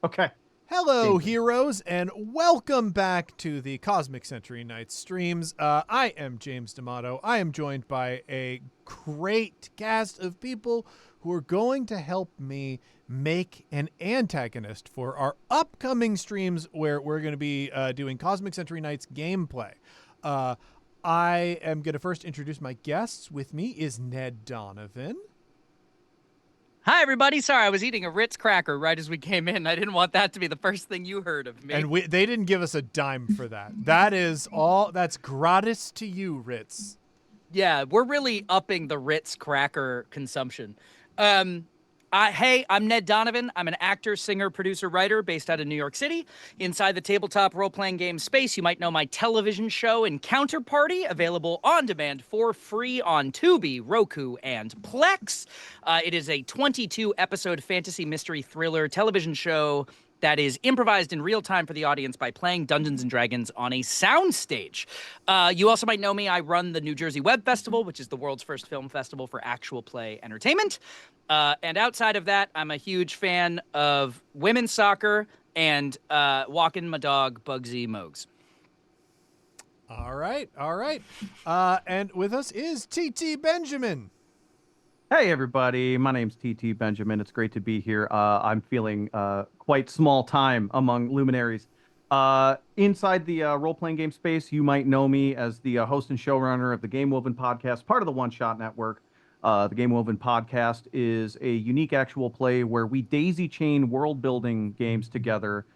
Okay. Hello, James. heroes, and welcome back to the Cosmic Century Nights streams. I am James D'Amato. I am joined by a great cast of people who are going to help me make an antagonist for our upcoming streams where we're going to be doing Cosmic Century Nights gameplay. Uh, I am going to first introduce my guests. With me is Ned Donovan. Hi, everybody. Sorry, I was eating a Ritz cracker right as we came in. I didn't want that to be the first thing you heard of me. And they didn't give us a dime for that. That is all. That's gratis to you, Ritz. Yeah, we're really upping the Ritz cracker consumption. Hey, I'm Ned Donovan. I'm an actor, singer, producer, writer based out of New York City. Inside the tabletop role-playing game space, you might know my television show Encounter Party, available on demand for free on Tubi, Roku, and Plex. It is a 22-episode fantasy mystery thriller television show that is improvised in real time for the audience by playing Dungeons & Dragons on a soundstage. You also might know me. I run the New Jersey Web Festival, which is the world's first film festival for actual play entertainment. And outside of that, I'm a huge fan of women's soccer and walking my dog, Bugsy Mogs. All right. And with us is TT Benjamin. Hey, everybody. My name's TT Benjamin. It's great to be here. I'm feeling quite small time among luminaries. Inside the role-playing game space, you might know me as the host and showrunner of the Game Woven podcast, part of the One Shot Network. The Game Woven podcast is a unique actual play where we daisy chain world-building games together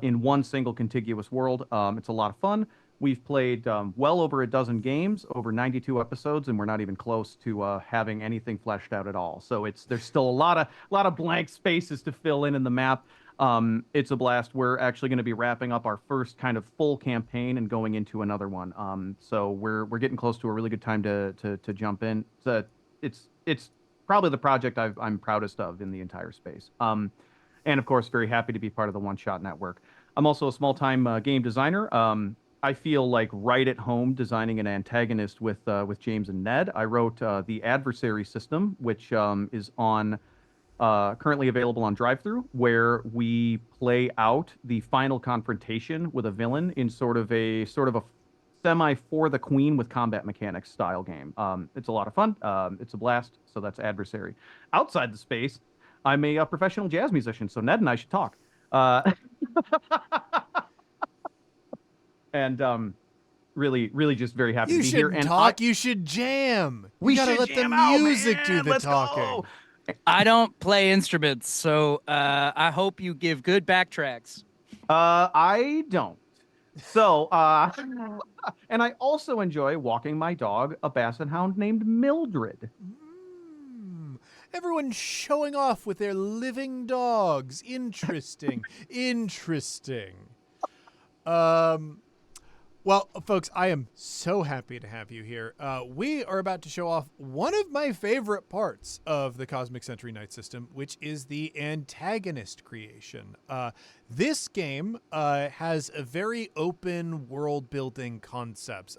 in one single contiguous world. It's a lot of fun. We've played well over a dozen games, over 92 episodes, and we're not even close to having anything fleshed out at all. So there's still a lot of blank spaces to fill in the map. It's a blast. We're actually going to be wrapping up our first kind of full campaign and going into another one. So we're getting close to a really good time to jump in. It's probably the project I'm proudest of in the entire space. And of course, very happy to be part of the One Shot Network. I'm also a small-time game designer. I feel like right at home designing an antagonist with James and Ned. I wrote the adversary system, which is on currently available on DriveThru, where we play out the final confrontation with a villain in sort of a semi for the queen with combat mechanics style game. It's a lot of fun. It's a blast. So that's adversary. Outside the space, I'm a professional jazz musician. So Ned and I should talk. And really just very happy You to be here. shouldn't And talk. You should jam. we gotta should let jam the out, music do man. the Let's talking. go. I don't play instruments, so I hope you give good backtracks. I don't. So, and I also enjoy walking my dog, a basset hound named Mildred. Everyone showing off with their living dogs. Interesting. Interesting. Well, folks, I am so happy to have you here. We are about to show off one of my favorite parts of the Cosmic Century Night system, which is the antagonist creation. This game has a very open world-building concepts.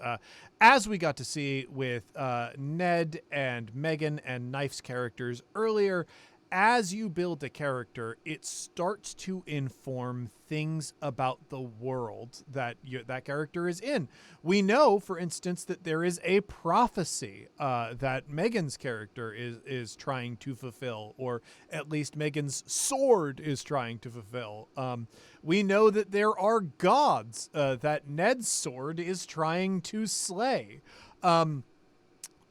As we got to see with Ned and Megan and Knife's characters earlier, as you build a character, it starts to inform things about the world that that character is in. We know, for instance, that there is a prophecy that Megan's character is trying to fulfill, or at least Megan's sword is trying to fulfill. We know that there are gods that Ned's sword is trying to slay.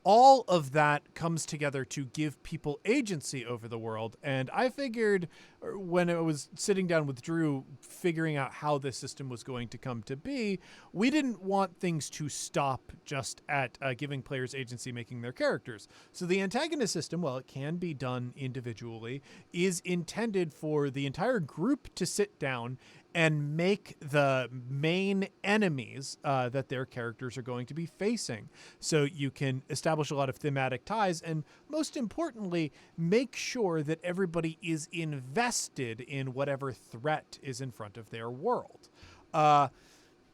All of that comes together to give people agency over the world. And I figured when I was sitting down with Drew, figuring out how this system was going to come to be, we didn't want things to stop just at giving players agency making their characters. So the antagonist system, while it can be done individually, is intended for the entire group to sit down and make the main enemies that their characters are going to be facing. So you can establish a lot of thematic ties, and most importantly, make sure that everybody is invested in whatever threat is in front of their world.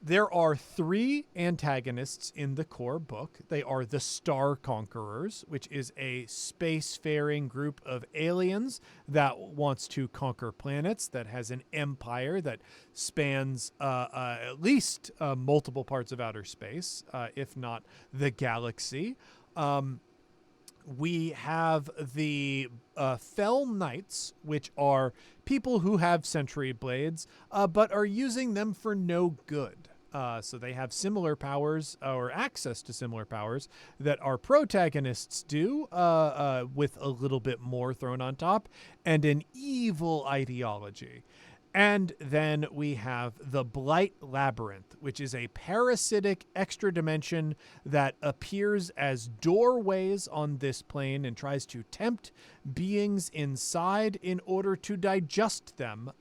There are 3 antagonists in the core book. They are the Star Conquerors, which is a spacefaring group of aliens that wants to conquer planets, that has an empire that spans at least multiple parts of outer space, if not the galaxy. We have the Fell Knights, which are people who have sentry blades, but are using them for no good. So they have similar powers or access to similar powers that our protagonists do, with a little bit more thrown on top, and an evil ideology. And then we have the Blight Labyrinth, which is a parasitic extra dimension that appears as doorways on this plane and tries to tempt beings inside in order to digest them,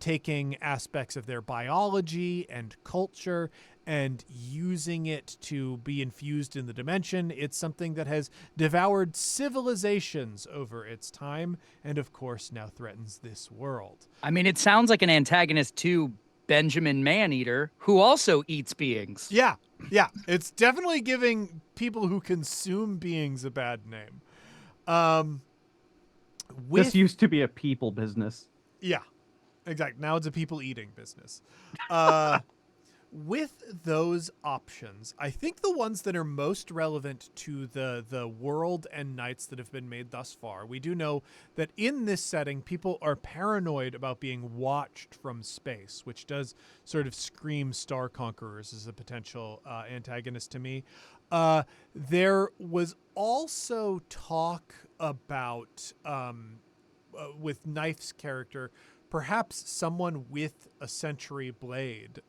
taking aspects of their biology and culture and using it to be infused in the dimension. It's something that has devoured civilizations over its time and, of course, now threatens this world. I mean, it sounds like an antagonist to Benjamin Maneater, who also eats beings. Yeah. It's definitely giving people who consume beings a bad name. This used to be a people business. Yeah, exactly. Now it's a people eating business. With those options, I think the ones that are most relevant to the world and knights that have been made thus far, we do know that in this setting, people are paranoid about being watched from space, which does sort of scream Star Conquerors as a potential antagonist to me. There was also talk about, with Knife's character, perhaps someone with a sentry blade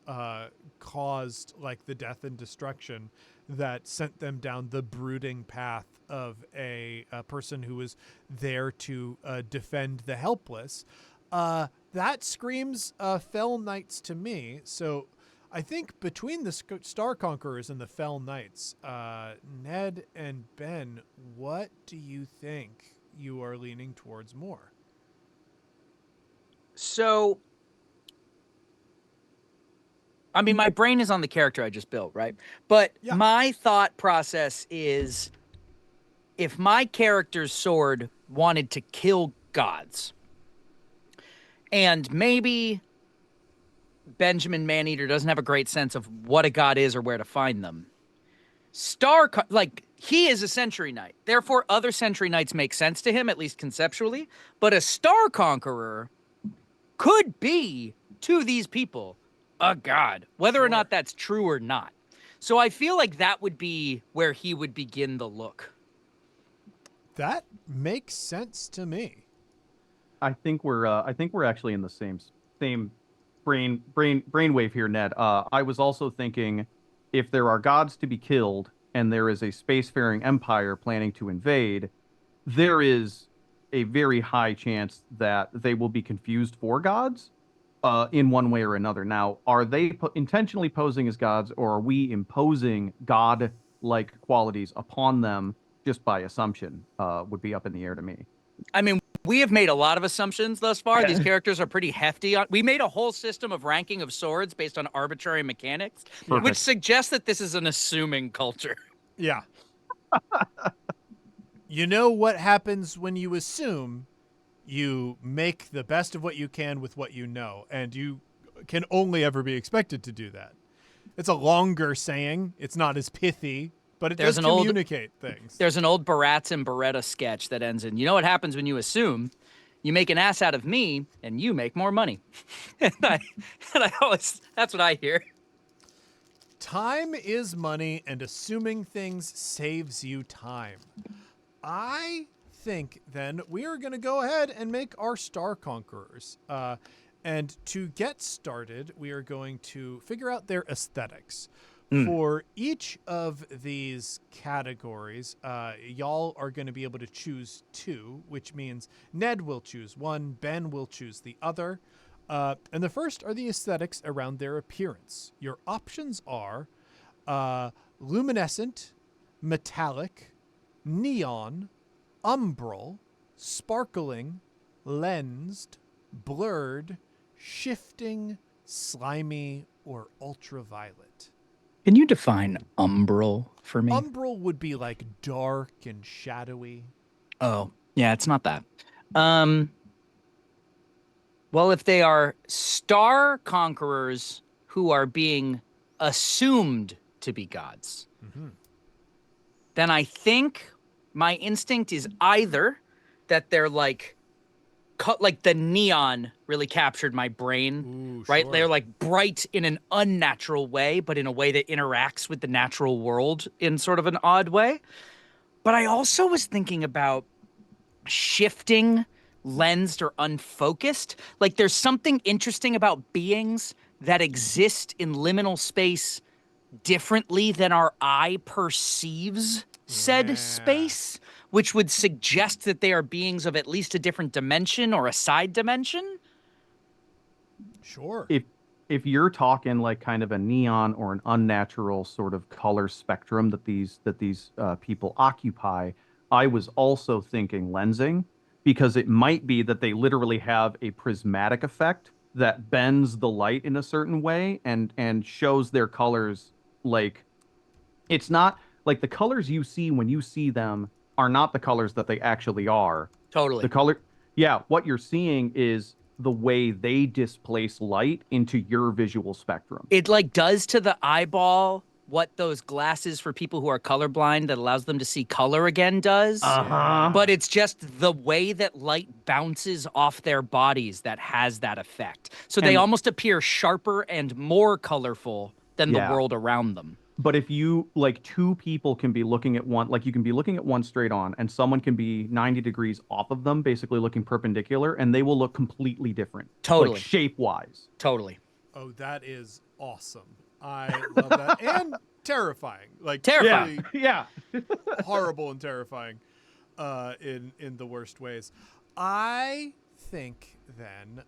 caused like the death and destruction that sent them down the brooding path of a person who was there to defend the helpless. That screams Fell Knights to me. So I think between the Star Conquerors and the Fell Knights, Ned and Ben, what do you think you are leaning towards more? So, I mean, my brain is on the character I just built, right? But Yeah. my thought process is if my character's sword wanted to kill gods, and maybe Benjamin Maneater doesn't have a great sense of what a god is or where to find them. He is a Sentry Knight. Therefore, other Sentry Knights make sense to him, at least conceptually. But a Star Conqueror could be, to these people, a god, whether or not that's true or not. So I feel like that would be where he would begin the look. That makes sense to me. I think we're actually in the same brainwave here, Ned. I was also thinking if there are gods to be killed and there is a spacefaring empire planning to invade, there is a very high chance that they will be confused for gods in one way or another. Now, are they intentionally posing as gods, or are we imposing god-like qualities upon them just by assumption? Would be up in the air to me. I mean, we have made a lot of assumptions thus far. These characters are pretty hefty. We made a whole system of ranking of swords based on arbitrary mechanics, Perfect. which suggests that this is an assuming culture. Yeah. You know what happens when you assume? You make the best of what you can with what you know, and you can only ever be expected to do that. It's a longer saying. It's not as pithy, but it does communicate things. There's an old Barats and Beretta sketch that ends in, you know what happens when you assume? You make an ass out of me, and you make more money. and I always, that's what I hear. Time is money, and assuming things saves you time. I think then we are going to go ahead and make our Star Conquerors. And to get started, we are going to figure out their aesthetics. For each of these categories, y'all are going to be able to choose 2, which means Ned will choose one, Ben will choose the other. And the first are the aesthetics around their appearance. Your options are luminescent, metallic, neon, umbral, sparkling, lensed, blurred, shifting, slimy, or ultraviolet? Can you define umbral for me? Umbral would be like dark and shadowy. Oh, yeah, it's not that. Um, well, if they are star conquerors who are being assumed to be gods, Mm-hmm. then I think my instinct is either that they're like like the neon really captured my brain, Ooh, right? sure. They're like bright in an unnatural way, but in a way that interacts with the natural world in sort of an odd way. But I also was thinking about shifting, lensed, or unfocused. Like there's something interesting about beings that exist in liminal space differently than our eye perceives said Yeah. space, which would suggest that they are beings of at least a different dimension or a side dimension. Sure. if if you're talking like kind of a neon or an unnatural sort of color spectrum that these people occupy, I was also thinking lensing because it might be that they literally have a prismatic effect that bends the light in a certain way and shows their colors like it's not like the colors you see when you see them are not the colors that they actually are. The Totally. color, yeah, what you're seeing is the way they displace light into your visual spectrum. It like does to the eyeball what those glasses for people who are colorblind that allows them to see color again does. Uh-huh. But Yeah. it's just the way that light bounces off their bodies that has that effect. So they And almost appear sharper and more colorful than the yeah, world around them. but if you like two people can be looking at one, like you can be looking at one straight on, and someone can be 90 degrees off of them, basically looking perpendicular, and they will look completely different, like Totally. shape wise. Totally. Oh, that is awesome. I love that. And terrifying. Like Yeah, Terrifying. truly yeah. horrible and terrifying in the worst ways. I think then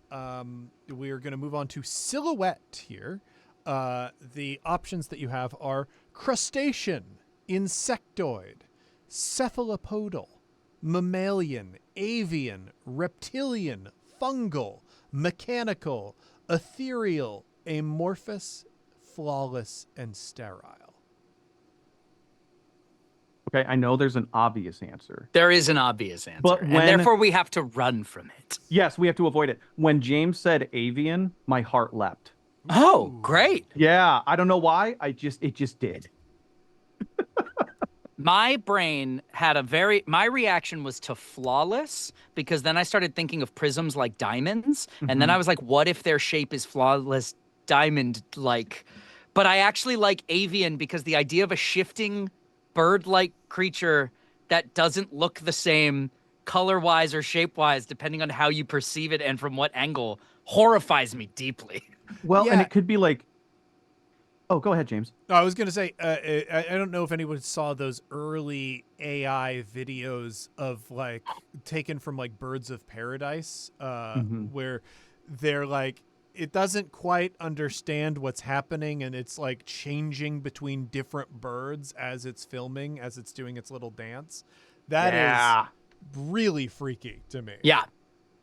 we're going to move on to silhouette here. The options that you have are crustacean, insectoid, cephalopodal, mammalian, avian, reptilian, fungal, mechanical, ethereal, amorphous, flawless, and sterile. Okay, I know there's an obvious answer, There is an obvious answer, but and therefore we have to run from it. yes, we have to avoid it. When James said avian, my heart leapt. Oh, Ooh. great. Yeah, I don't know why. It just did. My brain had my reaction was to flawless because then I started thinking of prisms like diamonds. And then Hmm. I was like, what if their shape is flawless diamond like? But I actually like avian because the idea of a shifting bird like creature that doesn't look the same color wise or shape wise, depending on how you perceive it and from what angle, horrifies me deeply. Well, and Yeah. it could be like, oh, go ahead, James. I was going to say, I don't know if anyone saw those early AI videos of like taken from like Birds of Paradise, Hmm. where they're like, it doesn't quite understand what's happening and it's like changing between different birds as it's filming, as it's doing its little dance. That is Yeah. really freaky to me. Yeah.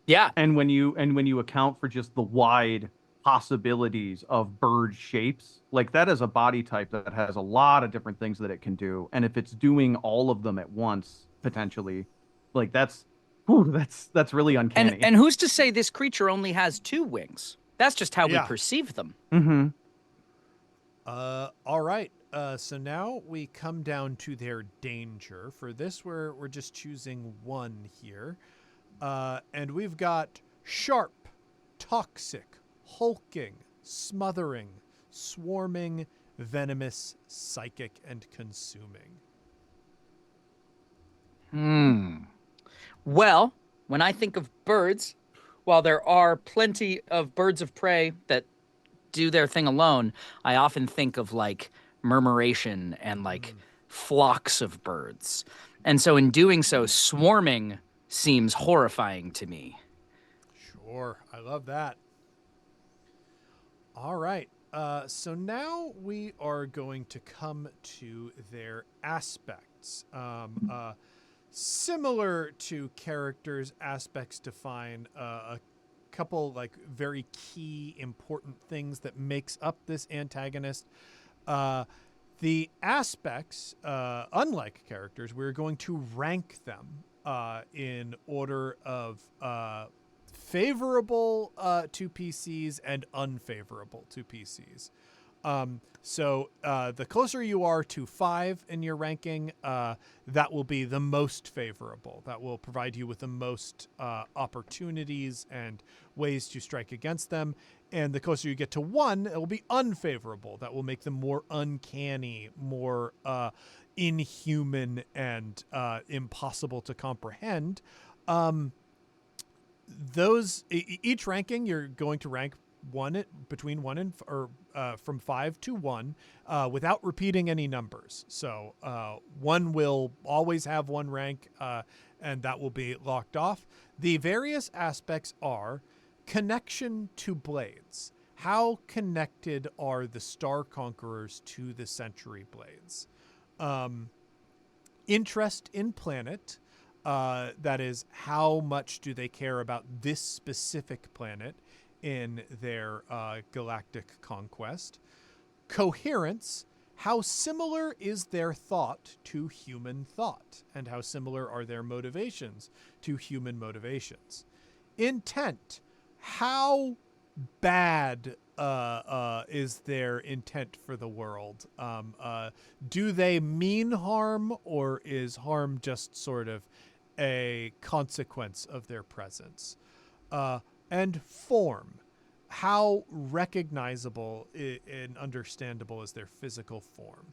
Yeah. And when you account for just the wide possibilities of bird shapes, like that is a body type that has a lot of different things that it can do. And if it's doing all of them at once, potentially, like that's really And uncanny. and who's to say this creature only has two wings? That's just how we Yeah. perceive them. Hmm. All right. So now we come down to their danger. For this, we're just choosing one here. And we've got sharp, toxic, hulking, smothering, swarming, venomous, psychic, and consuming. Well, when I think of birds, while there are plenty of birds of prey that do their thing alone, I often think of like murmuration and like flocks of birds. And so in doing so, swarming seems horrifying to me. Sure. I love that. All right. So now we are going to come to their aspects. Similar to characters, aspects define a couple like very key important things that makes up this antagonist. The aspects, unlike characters, we're going to rank them in order of favorable to PCs and unfavorable to PCs. So the closer you are to 5 in your ranking, that will be the most favorable. That will provide you with the most opportunities and ways to strike against them. And the closer you get to 1, it will be unfavorable. That will make them more uncanny, more inhuman, and impossible to comprehend. Each ranking, you're going to rank between 1 and from 5 to 1 without repeating any numbers. So 1 will always have 1 rank, and that will be locked off. The various aspects are connection to blades. How connected are the Star Conquerors to the Century Blades? Interest in planet. That is, how much do they care about this specific planet in their galactic conquest? Coherence. How similar is their thought to human thought? And how similar are their motivations to human motivations? Intent. How bad is their intent for the world? Do they mean harm, or is harm just sort of a consequence of their presence? And form. How recognizable and understandable is their physical form?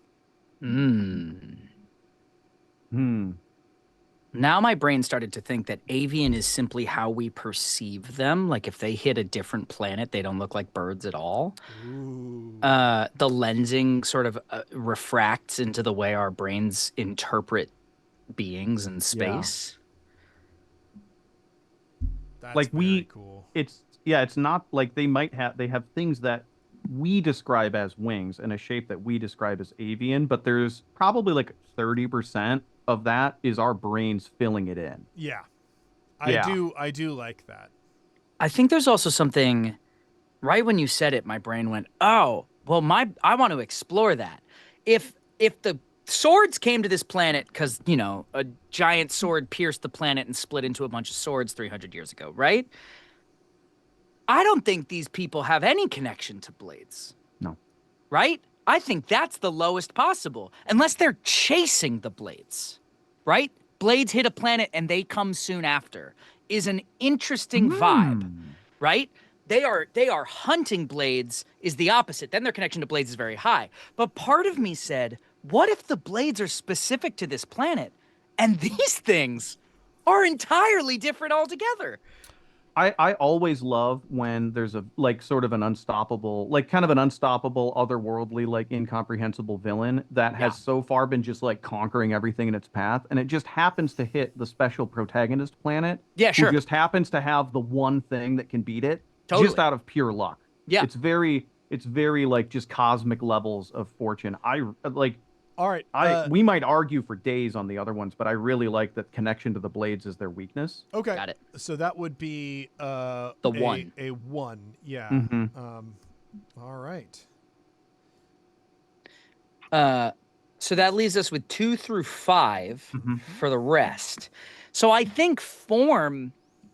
Now my brain started to think that avian is simply how we perceive them. Like if they hit a different planet, they don't look like birds at all. Ooh. The lensing sort of refracts into the way our brains interpret beings in space. That's Like very cool. It's not like they have things that we describe as wings and a shape that we describe as avian, but there's probably like 30% of that is our brains filling it in. Yeah. Yeah. I do like that. I think there's also something, right when you said it, my brain went, oh, well, I want to explore that. If the swords came to this planet because, a giant sword pierced the planet and split into a bunch of swords 300 years ago, right? I don't think these people have any connection to blades. No. Right? I think that's the lowest possible, unless they're chasing the blades, right? Blades hit a planet and they come soon after is an interesting vibe, right? They are hunting blades is the opposite. Then their connection to blades is very high. But part of me said, what if the blades are specific to this planet and these things are entirely different altogether? I always love when there's a like sort of an unstoppable, like kind of an unstoppable, otherworldly, like incomprehensible villain that has so far been just like conquering everything in its path, and it just happens to hit the special protagonist planet. Yeah, sure. Who just happens to have the one thing that can beat it, Totally. just out of pure luck. Yeah. It's very like just cosmic levels of fortune. I like. All right. We might argue for days on the other ones, but I really like that connection to the blades is their weakness. Okay. Got it. So that would be the 1. A 1. Yeah. All right. So that leaves us with 2 through 5 for the rest. So I think form,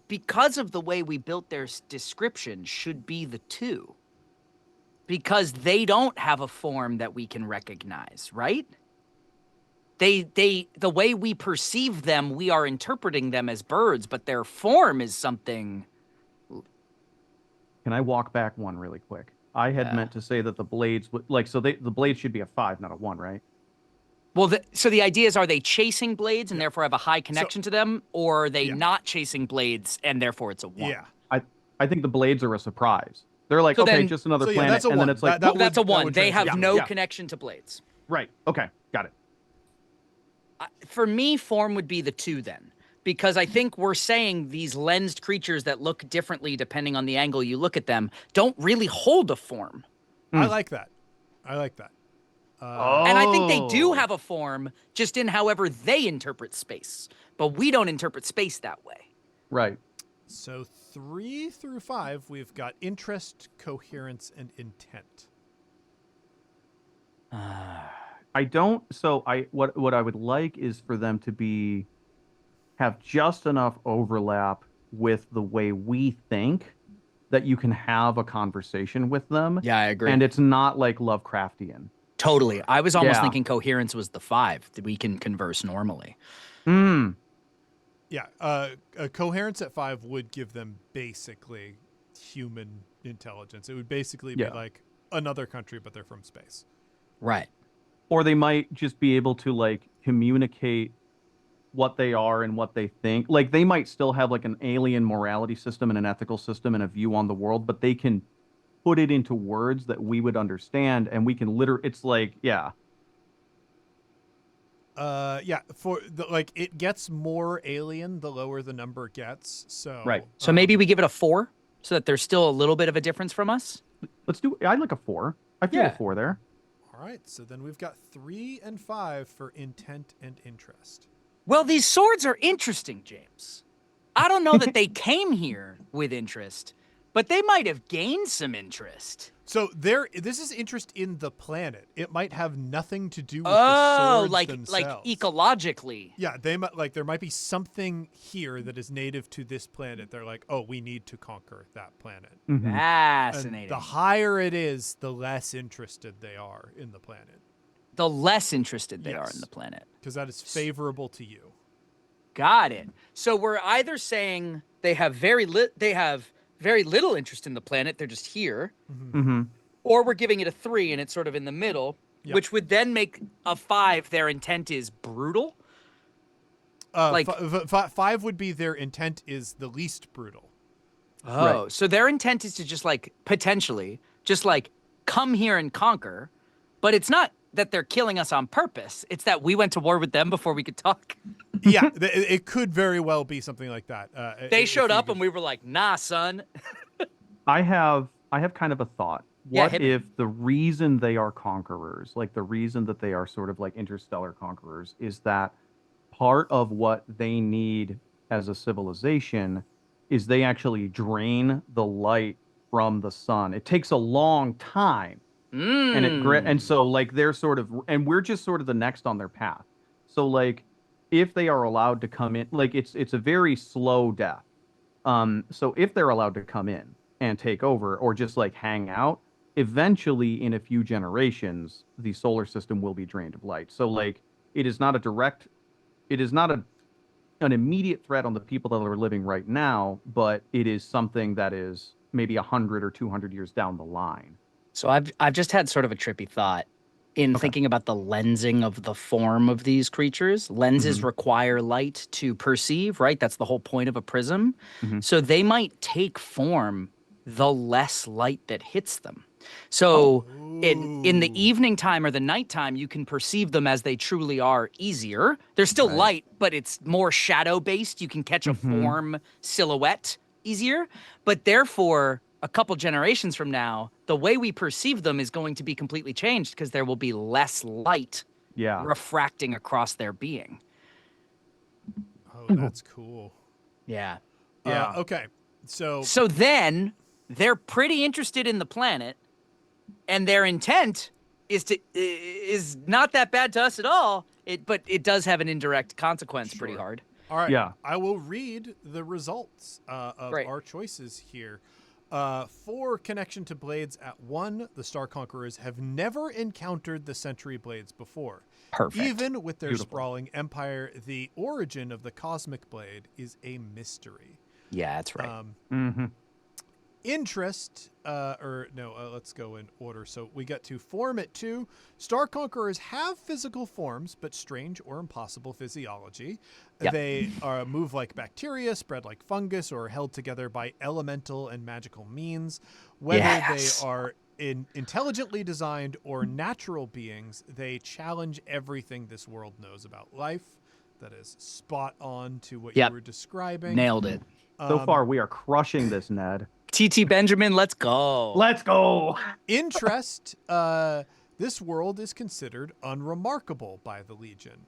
because of the way we built their description, should be the 2. Because they don't have a form that we can recognize, right? The way we perceive them, we are interpreting them as birds, but their form is something. Can I walk back one really quick? I had meant to say that the blades would the blades should be a 5, not a 1, right? Well, so the idea is, are they chasing blades and therefore have a high connection to them, or are they not chasing blades and therefore it's a 1? Yeah. I think the blades are a surprise. They're like, So okay, then- just another So, yeah, planet, that's a and one. then it's like, That That's a 1. would They have translate. no Yeah. connection to blades. right, okay, got it. For me, form would be the 2 then. Because I think we're saying these lensed creatures that look differently depending on the angle you look at them don't really hold a form. I like that. And I think they do have a form, just in however they interpret space. But we don't interpret space that way. Right. So 3 through 5, we've got interest, coherence, and intent. I don't. So what I would like is for them to have just enough overlap with the way we think that you can have a conversation with them, Yeah, I agree. and it's not like Lovecraftian. Totally. I was almost Yeah. thinking coherence was the 5 that we can converse normally. Mm. Yeah, a coherence at 5 would give them basically human intelligence. It would basically be like another country, but they're from space. Right. Or they might just be able to like communicate what they are and what they think. Like they might still have like an alien morality system and an ethical system and a view on the world, but they can put it into words that we would understand, and we can it's like, yeah. Yeah, for the, like it gets more alien the lower the number gets. So Right. So maybe we give it a 4 so that there's still a little bit of a difference from us. I'd like a 4. I feel a 4 there. All right, so then we've got 3 and 5 for intent and interest. Well, these swords are interesting, James. I don't know that they came here with interest, but they might have gained some interest. So this is interest in the planet. It might have nothing to do with the swords themselves. Like ecologically. Yeah, they might there might be something here that is native to this planet. They're like, oh, we need to conquer that planet. Mm-hmm. Fascinating. And the higher it is, the less interested they are in the planet. The less interested they are in the planet. Because that is favorable to you. Got it. So we're either saying they have very little interest in the planet, they're just here, or we're giving it a 3 and it's sort of in the middle, which would then make a 5 their intent is brutal. 5 would be their intent is the least brutal. Oh, Right. So their intent is to just like potentially just like come here and conquer, but it's not that they're killing us on purpose. It's that we went to war with them before we could talk. Yeah, it could very well be something like that. They showed up and we were like, nah, son. I have kind of a thought. Yeah, What if the reason they are conquerors, like the reason that they are sort of like interstellar conquerors, is that part of what they need as a civilization is they actually drain the light from the sun. It takes a long time. And so like they're sort of, and we're just sort of the next on their path. So like if they are allowed to come in, like it's a very slow death. So if they're allowed to come in and take over or just like hang out, eventually in a few generations the solar system will be drained of light. So like it is not an immediate threat on the people that are living right now, but it is something that is maybe 100 or 200 years down the line. So I've just had sort of a trippy thought in thinking about the lensing of the form of these creatures. Lenses require light to perceive, right? That's the whole point of a prism. So they might take form the less light that hits them. So in the evening time or the nighttime, you can perceive them as they truly are easier. They're still light, but it's more shadow based. You can catch a form silhouette easier, but therefore a couple generations from now, the way we perceive them is going to be completely changed because there will be less light refracting across their being. Oh, that's cool. Yeah. Yeah. Okay. So then they're pretty interested in the planet, and their intent is not that bad to us at all. But it does have an indirect consequence pretty hard. all right. Yeah. I will read the results of Great. our choices here. For connection to blades at 1, the Star Conquerors have never encountered the Century Blades before. Perfect. Even with their Beautiful. sprawling empire, the origin of the Cosmic Blade is a mystery. Yeah, that's right. Interest, let's go in order. So we got to form at 2. Star Conquerors have physical forms, but strange or impossible physiology. Yep. They move like bacteria, spread like fungus, or are held together by elemental and magical means. Whether Yes. they are intelligently designed or natural beings, they challenge everything this world knows about life. That is spot on to what you were describing. Nailed it. So far we are crushing this, Ned. TT Benjamin, let's go. Let's go. Interest, this world is considered unremarkable by the Legion.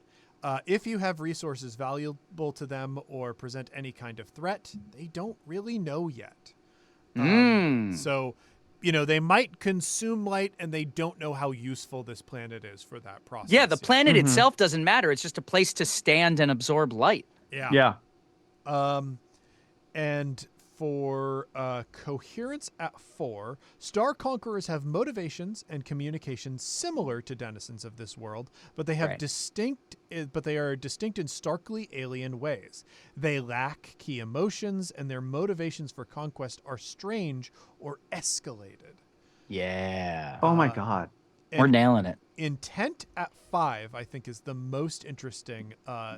if you have resources valuable to them or present any kind of threat, they don't really know yet. So, they might consume light and they don't know how useful this planet is for that process. Yeah, the yet. planet itself doesn't matter. It's just a place to stand and absorb light. Yeah. And for coherence at 4, Star Conquerors have motivations and communications similar to denizens of this world, but they have they are distinct in starkly alien ways. They lack key emotions, and their motivations for conquest are strange or escalated. Yeah. Oh my God. We're nailing it. Intent at 5, I think, is the most interesting,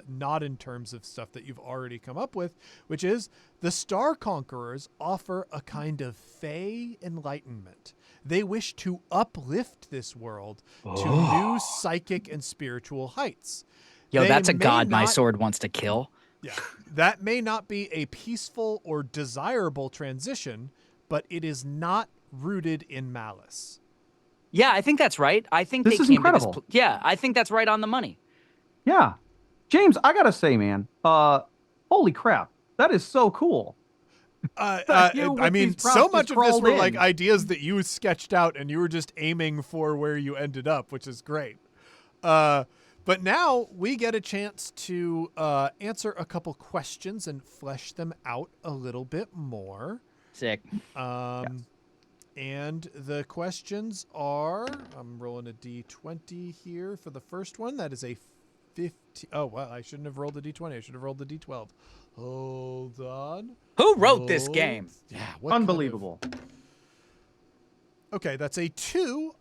not in terms of stuff that you've already come up with, which is the Star Conquerors offer a kind of fey enlightenment. They wish to uplift this world to new psychic and spiritual heights. Yo, They that's a may god my not- sword wants to kill. Yeah, that may not be a peaceful or desirable transition, but it is not rooted in malice. Yeah, I think that's right. I think This they is came incredible. to this. Yeah, I think that's right on the money. Yeah. James, I gotta say, man, holy crap. That is so cool. You with I mean, these props so just much of this crawled were like in. ideas that you sketched out and you were just aiming for where you ended up, which is great. But now we get a chance to answer a couple questions and flesh them out a little bit more. Sick. And the questions are, I'm rolling a D20 here for the first one. That is a 50. Oh, well, I shouldn't have rolled a D20. I should have rolled a D12. Hold on. Who wrote this game? Yeah. What kind of- Unbelievable. Okay, that's a 2.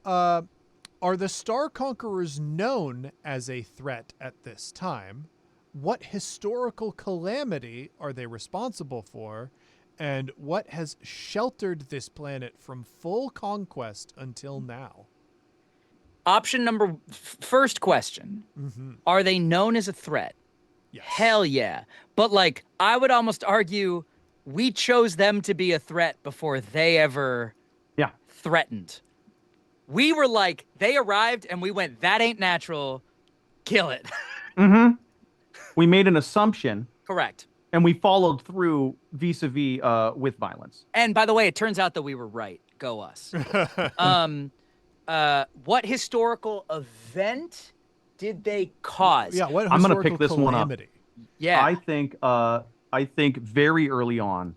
Are the Star Conquerors known as a threat at this time? What historical calamity are they responsible for? And what has sheltered this planet from full conquest until now? Option number first question. Are they known as a threat? Yes. Hell yeah. But like, I would almost argue we chose them to be a threat before they ever threatened. We were like, they arrived and we went, that ain't natural. Kill it. We made an assumption Correct. and we followed through vis-a-vis with violence. And by the way, it turns out that we were right. Go us. What historical event did they cause? Yeah, what I'm gonna historical pick this one up. calamity? Yeah. I think very early on,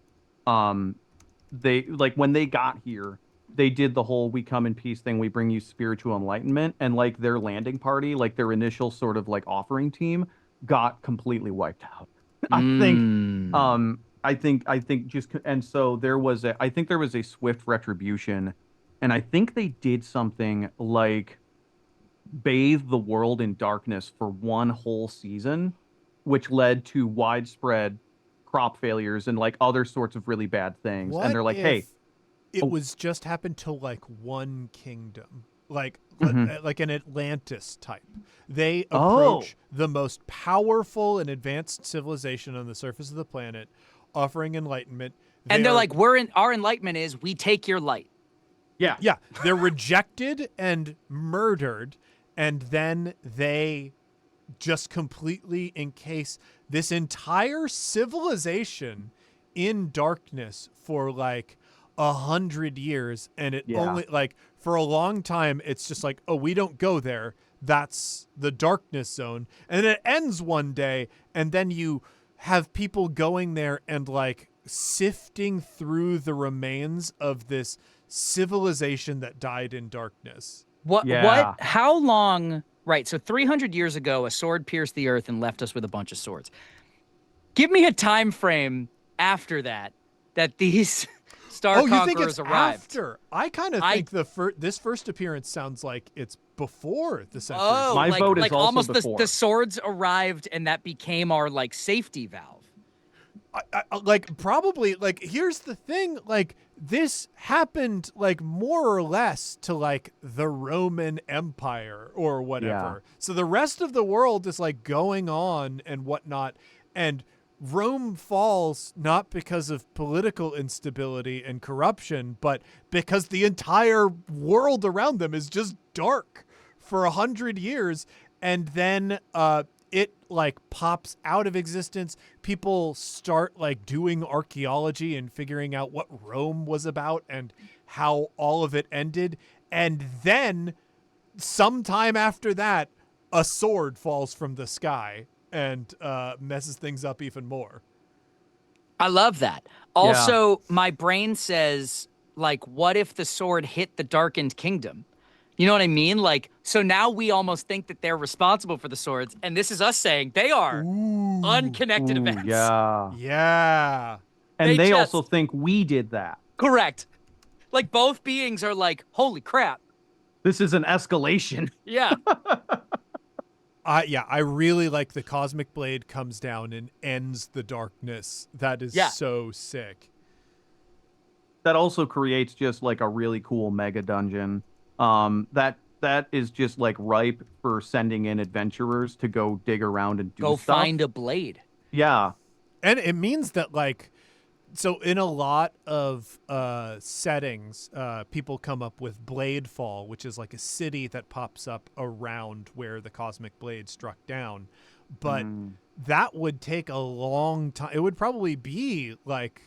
they like when they got here, they did the whole "we come in peace" thing. We bring you spiritual enlightenment, and like their landing party, like their initial sort of like offering team, got completely wiped out. I think just and so there was a swift retribution, and I think they did something like bathe the world in darkness for one whole season, which led to widespread crop failures and like other sorts of really bad things. What And they're like, if hey, it was just happened to like one kingdom, like Mm-hmm. like an Atlantis type. They approach the most powerful and advanced civilization on the surface of the planet, offering enlightenment. and they're like, our enlightenment is we take your light. yeah, yeah, they're rejected and murdered, and then they just completely encase this entire civilization in darkness for like 100 years, and it only like for a long time it's just like, oh, we don't go there, that's the darkness zone, and then it ends one day, and then you have people going there and like sifting through the remains of this civilization that died in darkness. What? Yeah. How long? Right. So 300 years ago, a sword pierced the earth and left us with a bunch of swords. Give me a time frame after that these Star You Conquerors think it's arrived. after? I kind of think this first appearance sounds like it's before the century. Oh, My vote is like also almost before. the swords arrived and that became our like safety valve. I like probably like here's the thing, like this happened like more or less to like the Roman Empire or whatever. So the rest of the world is like going on and whatnot, and Rome falls not because of political instability and corruption, but because the entire world around them is just dark for 100 years, and then it like pops out of existence. People start like doing archaeology and figuring out what Rome was about and how all of it ended. And then sometime after that, a sword falls from the sky and messes things up even more. I love that. Yeah. Also, my brain says, like, what if the sword hit the Darkened Kingdom? You know what I mean? Like, so now we almost think that they're responsible for the swords, and this is us saying they are unconnected Ooh, events. yeah. Yeah. And they just- also think we did that. Correct. Like, both beings are like, holy crap. This is an escalation. Yeah. I really like the Cosmic Blade comes down and ends the darkness. That is so sick. That also creates just like a really cool mega dungeon. That is just like ripe for sending in adventurers to go dig around and do Go stuff. find a blade. Yeah. And it means that like, so in a lot of settings, people come up with Bladefall, which is like a city that pops up around where the Cosmic Blade struck down. But that would take a long time. It would probably be like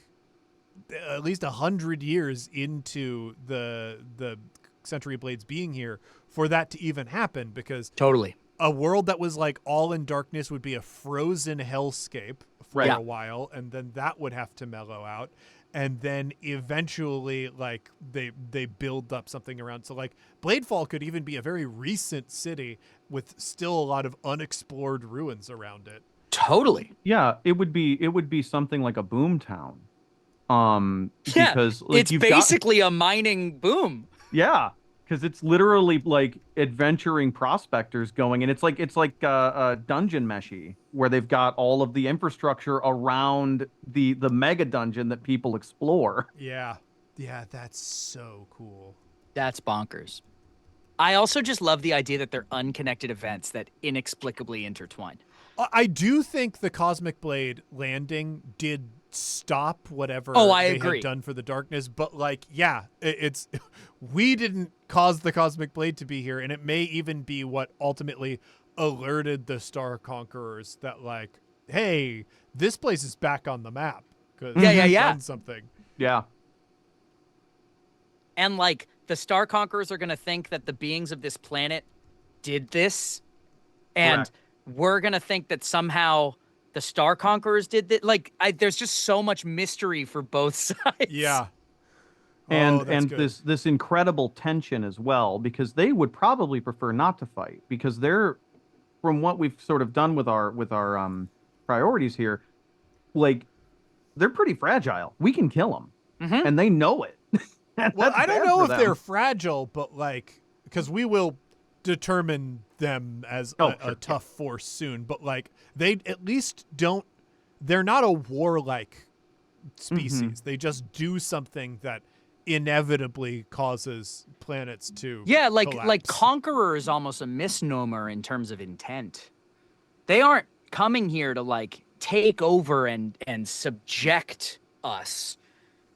at least 100 years into the Century Blades being here for that to even happen, because Totally. a world that was like all in darkness would be a frozen hellscape for Right. a while, and then that would have to mellow out, and then eventually like they build up something around. So like Bladefall could even be a very recent city with still a lot of unexplored ruins around it. Totally. Yeah, it would be something like a boom town. Yeah. Because like, It's you've basically a mining boom. yeah, because it's literally like adventuring prospectors going, and it's like a dungeon meshy where they've got all of the infrastructure around the mega dungeon that people explore. Yeah, that's so cool. That's bonkers. I also just love the idea that they're unconnected events that inexplicably intertwine. I do think the Cosmic Blade landing did stop whatever I they agree. had done for the darkness, but like, yeah, it's we didn't cause the Cosmic Blade to be here, and it may even be what ultimately alerted the Star Conquerors that like, hey, this place is back on the map because Yeah. done something. Yeah. And like the Star Conquerors are going to think that the beings of this planet did this. And Correct. we're going to think that somehow the Star Conquerors did that. Like, there's just so much mystery for both sides. Yeah. And Oh, that's good. this incredible tension as well, because they would probably prefer not to fight, because they're, from what we've sort of done with our priorities here, like they're pretty fragile. We can kill them, Mhm. and they know it. And Well, that's I don't bad know for if them. they're fragile, but like, because we will determine them as a Sure. tough force soon, but like they at least don't, they're not a warlike species. They just do something that inevitably causes planets to Yeah, like collapse. Conqueror is almost a misnomer in terms of intent. They aren't coming here to like take over and subject us.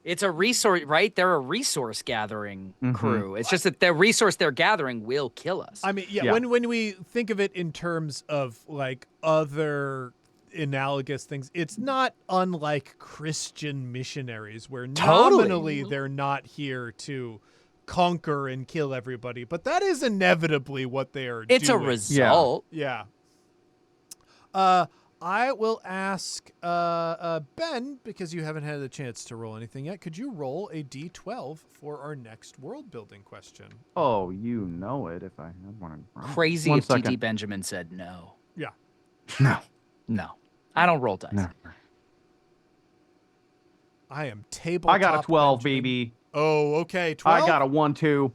It's a resource, right? They're a resource gathering crew. It's just that the resource they're gathering will kill us. I mean, yeah, Yeah. when we think of it in terms of like other analogous things, it's not unlike Christian missionaries where Totally. nominally they're not here to conquer and kill everybody, but that is inevitably what they are It's a doing. result. Yeah. I will ask Ben, because you haven't had a chance to roll anything yet. Could you roll a D12 for our next world building question? Oh, you know it. If I had one in front. Crazy One if TT second. Benjamin said no. Yeah. No. No. I don't roll dice. No. I am table. I got a 12, baby. Oh, okay. 12. I got a 1-2.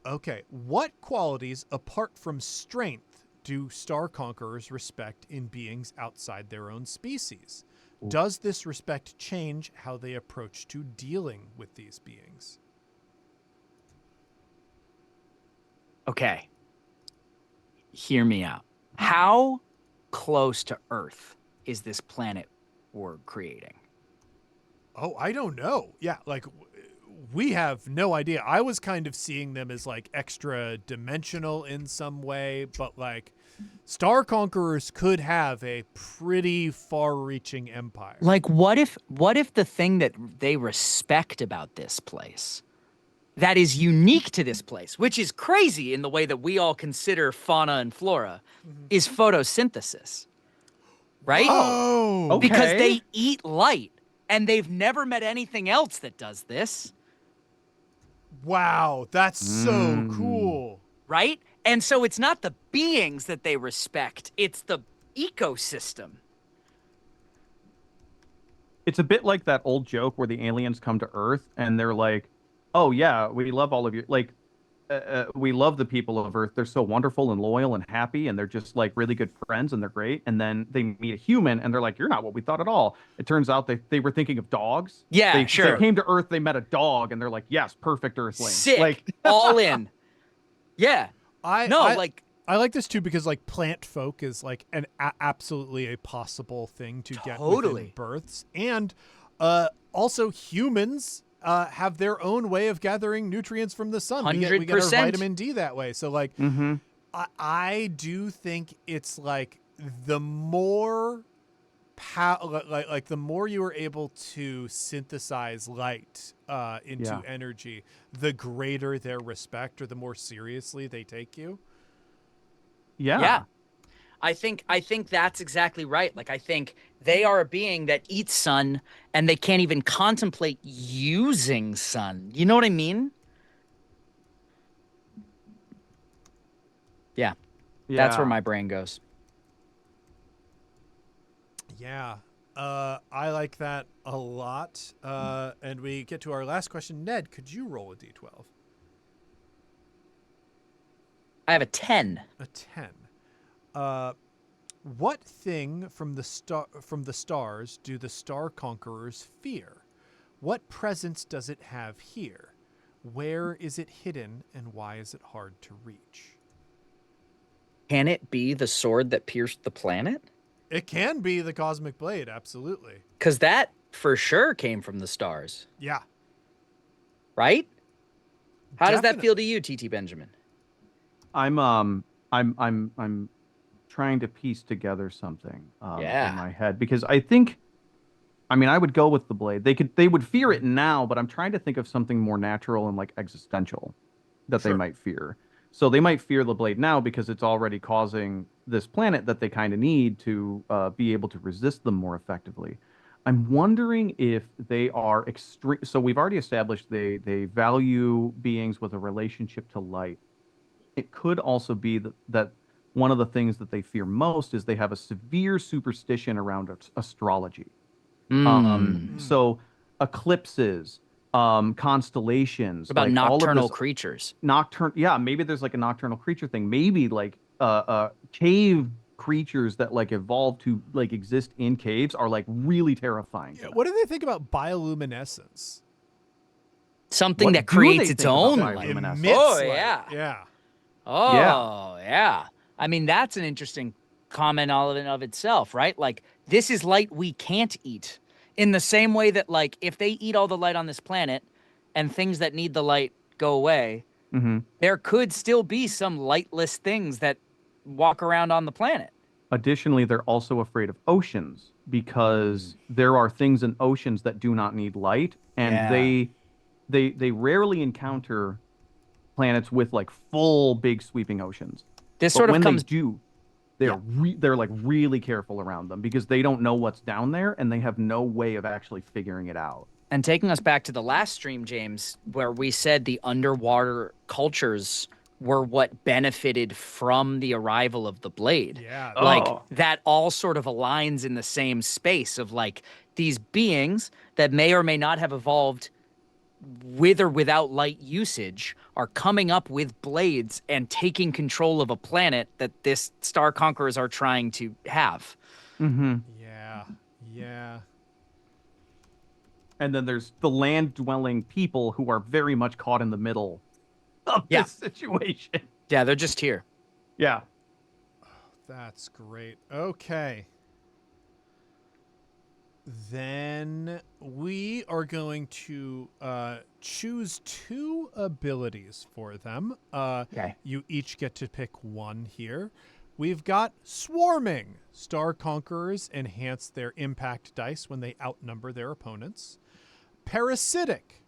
Okay. What qualities, apart from strength, do Star Conquerors respect in beings outside their own species? Does this respect change how they approach to dealing with these beings? Okay. Hear me out. How close to Earth is this planet we're creating? Oh, I don't know. Yeah, like we have no idea. I was kind of seeing them as like extra dimensional in some way, but like Star Conquerors could have a pretty far-reaching empire. Like, what if the thing that they respect about this place, that is unique to this place, which is crazy in the way that we all consider fauna and flora, is photosynthesis, right? Oh, okay. Because they eat light, and they've never met anything else that does this, wow, that's so cool. right? And so it's not the beings that they respect, it's the ecosystem. It's a bit like that old joke where the aliens come to Earth and they're like, "Oh yeah, we love all of you. Like, we love the people of Earth. They're so wonderful and loyal and happy, and they're just like really good friends and they're great." And then they meet a human and they're like, "You're not what we thought at all." It turns out they were thinking of dogs. Yeah, they, sure. They came to Earth, they met a dog, and they're like, "Yes, perfect Earthling." Sick. Like, All in. Yeah. I like this too because like plant folk is like an absolutely a possible thing to get within Totally. births, and also humans have their own way of gathering nutrients from the sun. We get our 100%. vitamin D that way. So like, mm-hmm. I do think it's like the more like the more you are able to synthesize light into energy, the greater their respect or the more seriously they take you. Yeah. I think that's exactly right. Like, I think they are a being that eats sun and they can't even contemplate using sun. You know what I mean? Yeah. That's where my brain goes. Yeah. I like that a lot. And we get to our last question. Ned, could you roll a d12? I have a 10. A 10. What thing from the stars do the Star Conquerors fear? What presence does it have here? Where is it hidden, and why is it hard to reach? Can it be the sword that pierced the planet? It can be the Cosmic Blade, absolutely. Because that for sure came from the stars, Yeah. right? How does that Definitely. feel to you, TT Benjamin? I'm trying to piece together something in my head because I would go with the blade. They would fear it now, but I'm trying to think of something more natural and like existential that they might fear. So they might fear the blade now because it's already causing this planet that they kind of need to be able to resist them more effectively. I'm wondering if they are extreme. So we've already established they value beings with a relationship to light. It could also be that one of the things that they fear most is they have a severe superstition around astrology. So eclipses, constellations, What about like all of nocturnal this creatures? yeah, maybe there's like a nocturnal creature thing. Maybe like cave creatures that like evolve to like exist in caves are like really terrifying. Yeah, what do they think about bioluminescence? Something What that do creates they its think about own bioluminescence? light. Emits Oh, light. yeah. Yeah. Oh, yeah. I mean, that's an interesting comment all in and of itself, right? Like, this is light we can't eat. In the same way that, like, if they eat all the light on this planet and things that need the light go away, Mm-hmm. there could still be some lightless things that walk around on the planet. Additionally, they're also afraid of oceans because there are things in oceans that do not need light, and Yeah. they rarely encounter planets with like full big sweeping oceans. This But sort of when comes they do, they're like really careful around them because they don't know what's down there and they have no way of actually figuring it out. And taking us back to the last stream, James, where we said the underwater cultures were what benefited from the arrival of the blade. Yeah. Like, Oh. that all sort of aligns in the same space of like these beings that may or may not have evolved with or without light usage are coming up with blades and taking control of a planet that this Star Conquerors are trying to have. Mm-hmm. Yeah. Yeah. And then there's the land-dwelling people who are very much caught in the middle of this situation. Yeah, they're just here. Yeah. That's great. Okay. Then we are going to choose 2 abilities for them. Okay. You each get to pick one here. We've got Swarming. Star Conquerors enhance their impact dice when they outnumber their opponents. Parasitic.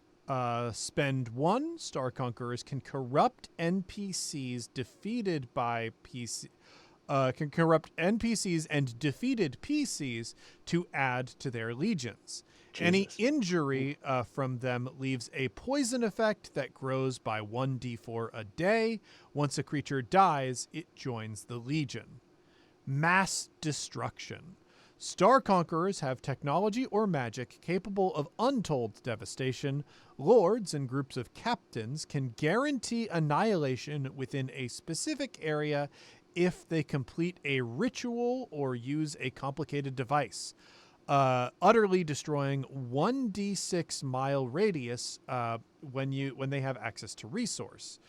Spend 1. Star Conquerors can corrupt NPCs defeated by PC. Can corrupt NPCs and defeated PCs to add to their legions. Jesus. Any injury from them leaves a poison effect that grows by 1d4 a day. Once a creature dies, it joins the legion. Mass Destruction. Star Conquerors have technology or magic capable of untold devastation. Lords and groups of captains can guarantee annihilation within a specific area if they complete a ritual or use a complicated device, utterly destroying 1d6 mile radius when they have access to resource.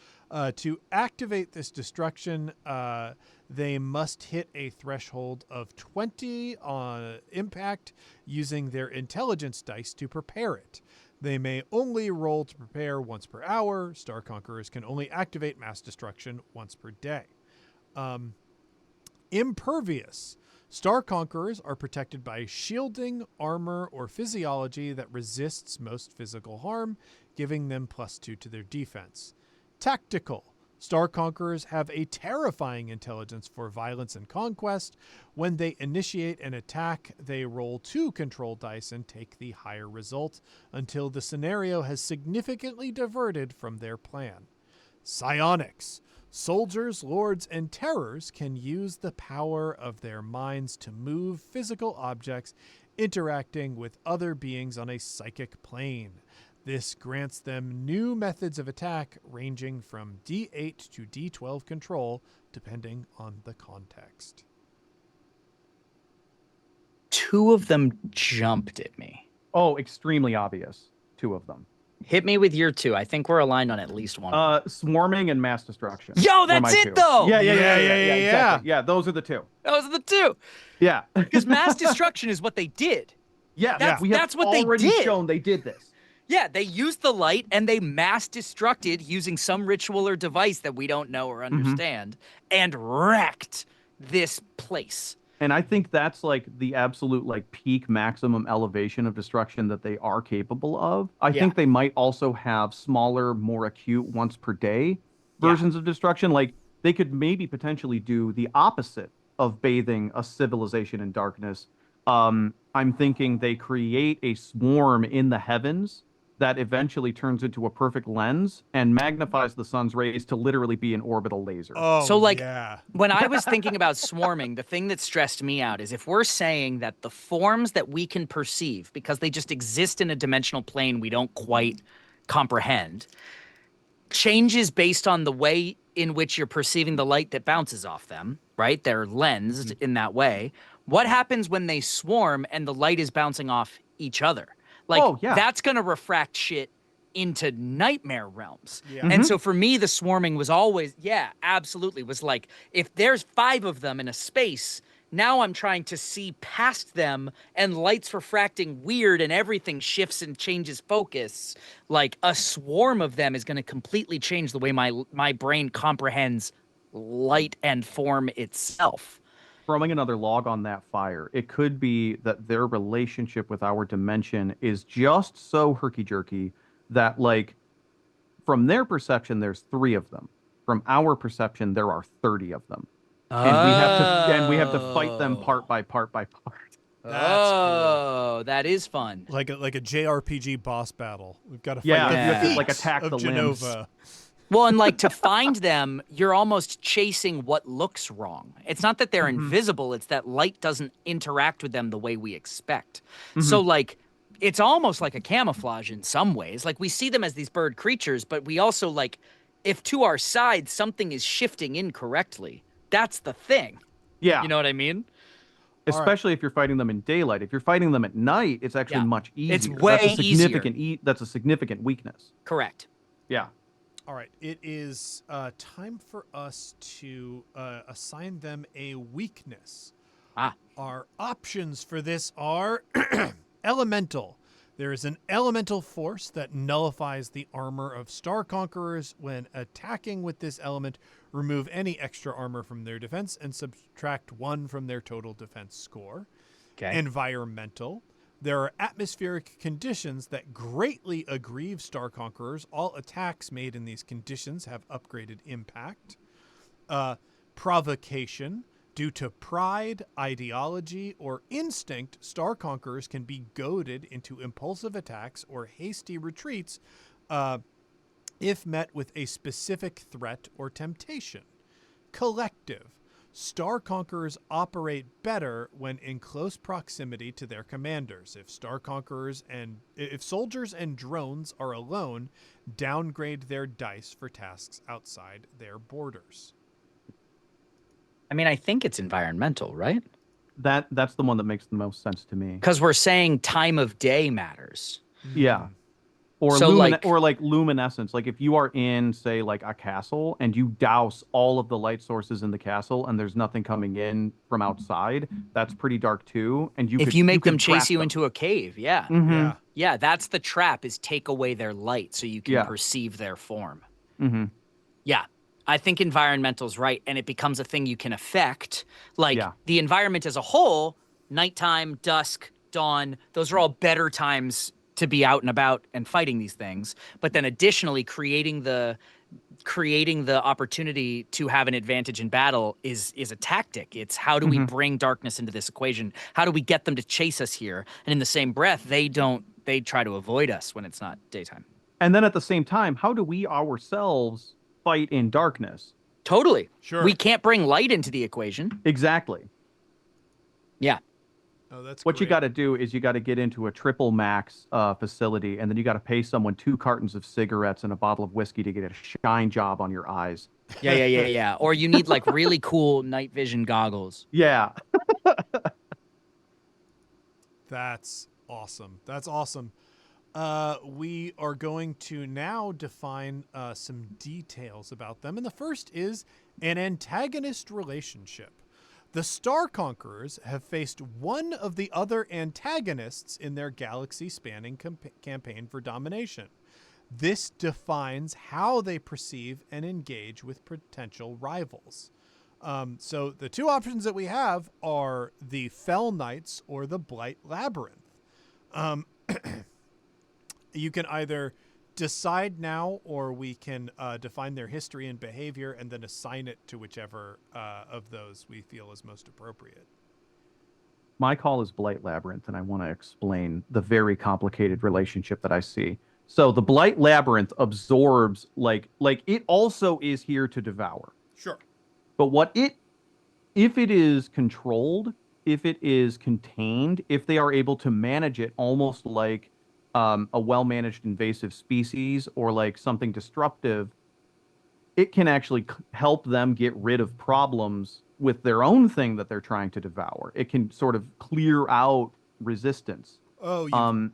To activate this destruction, they must hit a threshold of 20 on impact using their intelligence dice to prepare it. They may only roll to prepare once per hour. Star Conquerors can only activate mass destruction once per day. Impervious. Star Conquerors are protected by shielding, armor, or physiology that resists most physical harm, giving them +2 to their defense. Tactical. Star Conquerors have a terrifying intelligence for violence and conquest. When they initiate an attack, they roll 2 control dice and take the higher result until the scenario has significantly diverted from their plan. Psionics. Soldiers, lords, and terrors can use the power of their minds to move physical objects, interacting with other beings on a psychic plane. This grants them new methods of attack ranging from D8 to D12 control, depending on the context. 2 of them jumped at me. Oh, extremely obvious. 2 of them. Hit me with your 2. I think we're aligned on at least one. Swarming and mass destruction. Yo, were that's my it 2. though. Yeah, Yeah. exactly. Yeah, those are the 2. Those are the 2. Yeah. Because mass destruction is what they did. Yeah, That's what they already did. shown they did this. Yeah, they used the light and they mass destructed using some ritual or device that we don't know or understand and wrecked this place. And I think that's like the absolute like peak maximum elevation of destruction that they are capable of. I think they might also have smaller, more acute once per day versions of destruction. Like they could maybe potentially do the opposite of bathing a civilization in darkness. I'm thinking they create a swarm in the heavens that eventually turns into a perfect lens and magnifies the sun's rays to literally be an orbital laser. Oh, so like yeah. when I was thinking about swarming, the thing that stressed me out is if we're saying that the forms that we can perceive, because they just exist in a dimensional plane we don't quite comprehend, changes based on the way in which you're perceiving the light that bounces off them, right? They're lensed in that way. What happens when they swarm and the light is bouncing off each other? Like, that's going to refract shit into nightmare realms. Yeah. And so for me, the swarming was always, absolutely, was like, if there's 5 of them in a space, now I'm trying to see past them and light's refracting weird and everything shifts and changes focus. Like, a swarm of them is going to completely change the way my brain comprehends light and form itself. Throwing another log on that fire, it could be that their relationship with our dimension is just so herky-jerky that, like, from their perception, there's 3 of them. From our perception, there are 30 of them. And we have to fight them part by part by part. That's cool. That is fun. Like a JRPG boss battle. We've got to fight You have the to, like, feet attack of the Genova. limbs. Well, and like to find them, you're almost chasing what looks wrong. It's not that they're invisible, it's that light doesn't interact with them the way we expect. So like it's almost like a camouflage in some ways. Like we see them as these bird creatures, but we also like if to our side something is shifting incorrectly, that's the thing. Yeah. You know what I mean? Especially if you're fighting them in daylight. If you're fighting them at night, it's actually much easier. It's way easier. That's a significant weakness. Correct. Yeah. All right, it is time for us to assign them a weakness. Our options for this are Elemental. There is an elemental force that nullifies the armor of Star Conquerors. When attacking with this element, remove any extra armor from their defense and subtract 1 from their total defense score. Okay. Environmental. There are atmospheric conditions that greatly aggrieve Star Conquerors. All attacks made in these conditions have upgraded impact. Provocation. Due to pride, ideology, or instinct, Star Conquerors can be goaded into impulsive attacks or hasty retreats if met with a specific threat or temptation. Collective. Star Conquerors operate better when in close proximity to their commanders. If soldiers and drones are alone, downgrade their dice for tasks outside their borders. I mean, I think it's environmental, right? That's the one that makes the most sense to me. Because we're saying time of day matters. Yeah. Or So, like luminescence. Like if you are in, say, like a castle and you douse all of the light sources in the castle and there's nothing coming in from outside, that's pretty dark too. And if you make them could chase trap you them. into a cave, yeah. Mhm. Yeah. Yeah, that's the trap, is take away their light so you can Yeah. perceive their form. Mhm. Yeah. I think environmental's right, and it becomes a thing you can affect. Like Yeah. the environment as a whole, nighttime, dusk, dawn, those are all better times to be out and about and fighting these things. But then additionally, creating the opportunity to have an advantage in battle is a tactic. It's how do we bring darkness into this equation? How do we get them to chase us here? And in the same breath, they try to avoid us when it's not daytime. And then at the same time, how do we ourselves fight in darkness? Totally. Sure. We can't bring light into the equation. Exactly. Yeah. Oh, that's What you great. got to do is you got to get into a triple max facility, and then you got to pay someone 2 cartons of cigarettes and a bottle of whiskey to get a shine job on your eyes. Yeah. Or you need like really cool night vision goggles. Yeah. That's awesome. That's awesome. We are going to now define some details about them. And the first is an antagonist relationship. The Star Conquerors have faced one of the other antagonists in their galaxy-spanning campaign for domination. This defines how they perceive and engage with potential rivals. So the 2 options that we have are the Fell Knights or the Blight Labyrinth. You can either decide now, or we can define their history and behavior and then assign it to whichever of those we feel is most appropriate. My call is Blight Labyrinth, and I want to explain the very complicated relationship that I see. So the Blight Labyrinth absorbs, like it also is here to devour. Sure. But if it is controlled, if it is contained, if they are able to manage it almost like a well-managed invasive species or like something disruptive, it can actually help them get rid of problems with their own thing that they're trying to devour. It can sort of clear out resistance. Oh,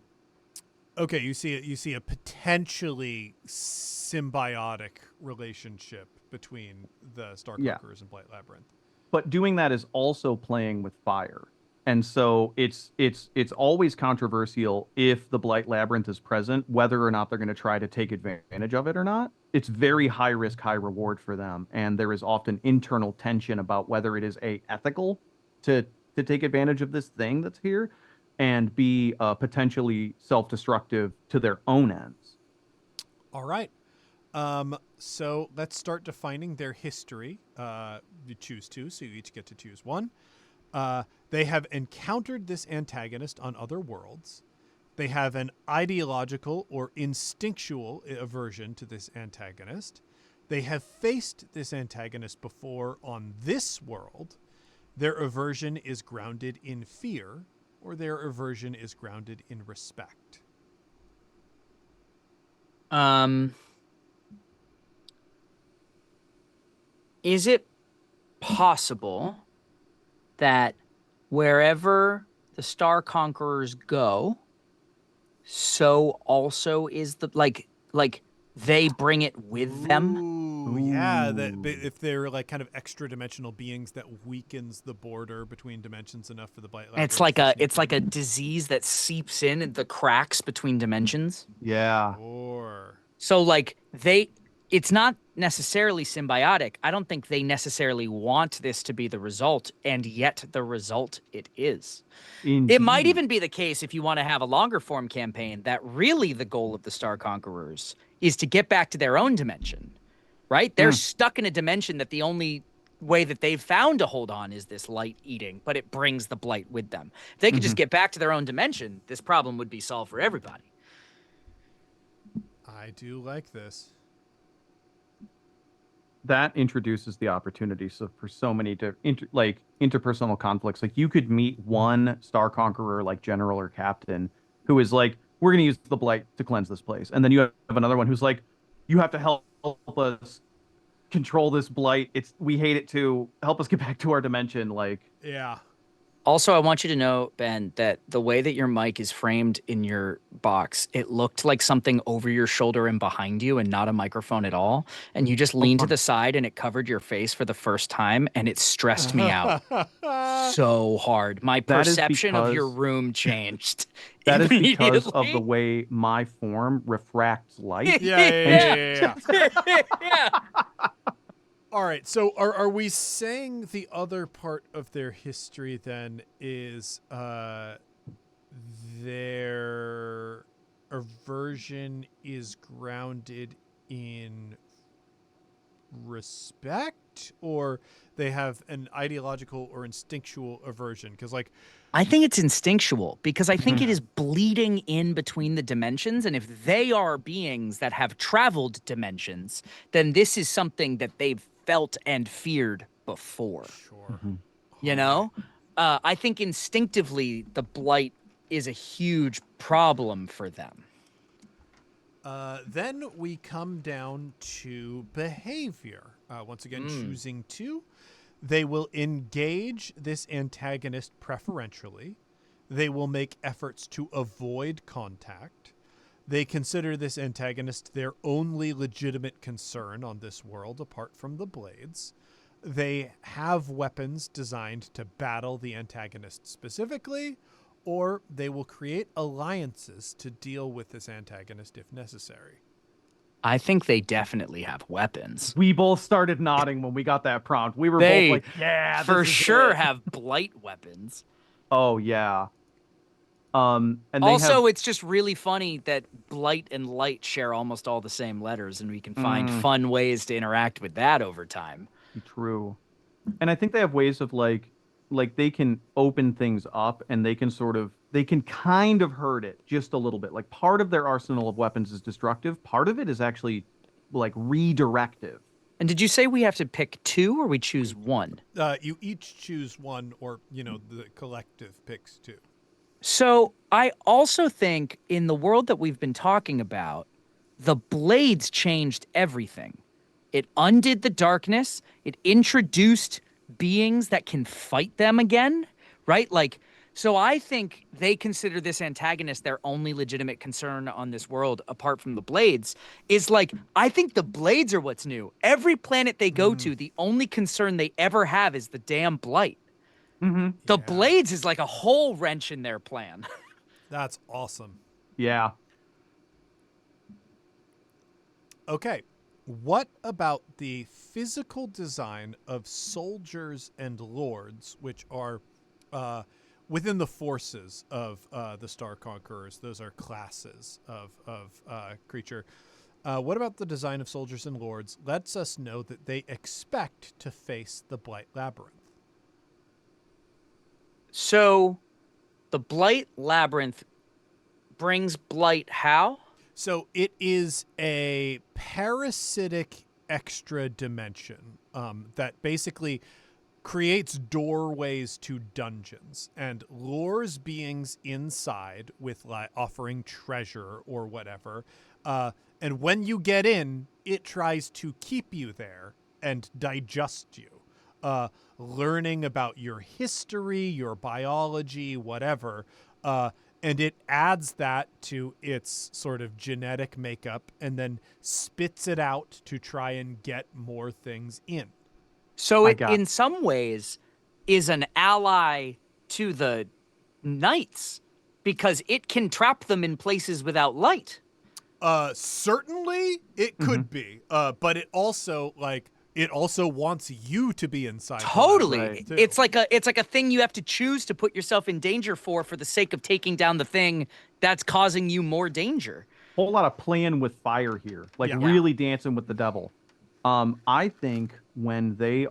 okay. You see a potentially symbiotic relationship between the Star Conquerors and Blight Labyrinth. But doing that is also playing with fire. And so it's always controversial if the Blight Labyrinth is present, whether or not they're going to try to take advantage of it or not. It's very high risk, high reward for them, and there is often internal tension about whether it is ethical to take advantage of this thing that's here, and be potentially self-destructive to their own ends. All right. So let's start defining their history. You choose 2, so you each get to choose 1. They have encountered this antagonist on other worlds. They have an ideological or instinctual aversion to this antagonist. They have faced this antagonist before on this world. Their aversion is grounded in fear, or their aversion is grounded in respect. Is it possible that wherever the Star Conquerors go, so also is the like they bring it with them? Ooh, yeah. That Ooh. if they're like kind of extra dimensional beings, that weakens the border between dimensions enough for the Blight It's Labyrinth like to a sneak it's like in. a disease that seeps in the cracks between dimensions. Yeah. Sure. So like it's not necessarily symbiotic. I don't think they necessarily want this to be the result, and yet the result it is. It might Indeed. even be the case if you want to have a longer form campaign that really the goal of the Star Conquerors is to get back to their own dimension, right? They're Mm, stuck in a dimension that the only way that they've found to hold on is this light eating, but it brings the blight with them. If they could mhm. just get back to their own dimension, this problem would be solved for everybody. I do like this. That introduces the opportunity for so many like interpersonal conflicts. Like you could meet one Star Conqueror, like general or captain, who is like, "We're going to use the blight to cleanse this place," and then you have another one who's like, "You have to help us control this blight. We hate it too. Help us get back to our dimension." Like, Yeah. Also, I want you to know, Ben, that the way that your mic is framed in your box, it looked like something over your shoulder and behind you and not a microphone at all. And you just oh, leaned to fun. the side and it covered your face for the first time and it stressed me out so hard. My That is perception of your because room changed that is because of the immediately. way my form refracts light. Yeah, yeah, And yeah, Yeah. yeah, yeah. Yeah. All right. So are we saying the other part of their history then is their aversion is grounded in respect, or they have an ideological or instinctual aversion? Because like, I think it's instinctual because I think Mhm. it is bleeding in between the dimensions. And if they are beings that have traveled dimensions, then this is something that they've felt and feared before. sure. Mhm. You All right. know, I think instinctively the blight is a huge problem for them. Then we come down to behavior. Once again, choosing two. They will engage this antagonist preferentially. They will make efforts to avoid contact. They consider this antagonist their only legitimate concern on this world apart from the blades. They have weapons designed to battle the antagonist specifically, or they will create alliances to deal with this antagonist if necessary. I think they definitely have weapons. We both started nodding when we got that prompt. We were both They like, "Yeah, for this is sure it." have blight weapons. Oh yeah. And they have Also, it's just really funny that blight and light share almost all the same letters, and we can find mm, fun ways to interact with that over time. true. And I think they have ways of like they can open things up and they can kind of hurt it just a little bit. Like part of their arsenal of weapons is destructive, part of it is actually like redirective. And did you say we have to pick two or we choose one? You each choose one, or the collective picks two. So I also think in the world that we've been talking about, the blades changed everything. It undid the darkness, it introduced beings that can fight them again, right? Like, so I think they consider this antagonist their only legitimate concern on this world, apart from the blades, is like, I think the blades are what's new. Every planet they go to, the only concern they ever have is the damn blight. Hmm. The Yeah, blades is like a whole wrench in their plan. that's awesome. Yeah. Okay, what about the physical design of soldiers and lords, which are within the forces of the Star Conquerors? Those are classes of creature. What about the design of soldiers and lords lets us know that they expect to face the Blight Labyrinth? So the blight labyrinth brings blight how? So it is a parasitic extra dimension that basically creates doorways to dungeons and lures beings inside with like offering treasure or whatever. And when you get in, it tries to keep you there and digest you. Learning about your history, your biology, whatever, and it adds that to its sort of genetic makeup and then spits it out to try and get more things in. So it, in some ways, is an ally to the knights because it can trap them in places without light. Certainly it could be. But it also wants you to be inside. Totally. Right. It's like a thing you have to choose to put yourself in danger for the sake of taking down the thing that's causing you more danger. Whole lot of playing with fire here, like really dancing with the devil. I think when they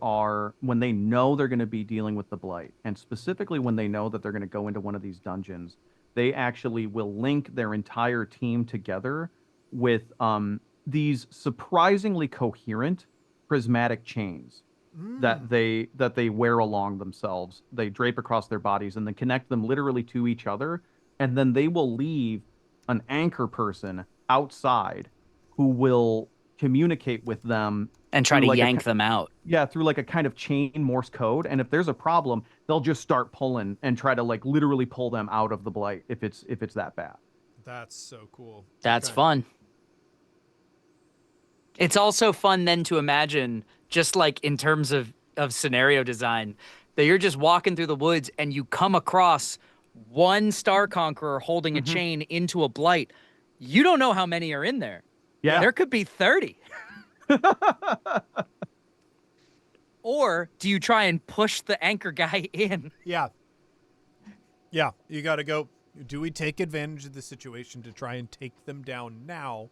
know they're going to be dealing with the blight, and specifically when they know that they're going to go into one of these dungeons, they actually will link their entire team together with these surprisingly coherent prismatic chains that they wear along themselves. They drape across their bodies and then connect them literally to each other, and then they will leave an anchor person outside who will communicate with them and try to yank them out. Yeah, through like a kind of chain Morse code. And if there's a problem, they'll just start pulling and try to like literally pull them out of the blight if it's that bad. That's so cool. That's fun. It's also fun then to imagine, just like in terms of scenario design, that you're just walking through the woods and you come across one Star Conqueror holding a chain into a blight. You don't know how many are in there. Yeah. There could be 30. Or do you try and push the anchor guy in? Yeah. Yeah, you got to go. Do we take advantage of the situation to try and take them down now?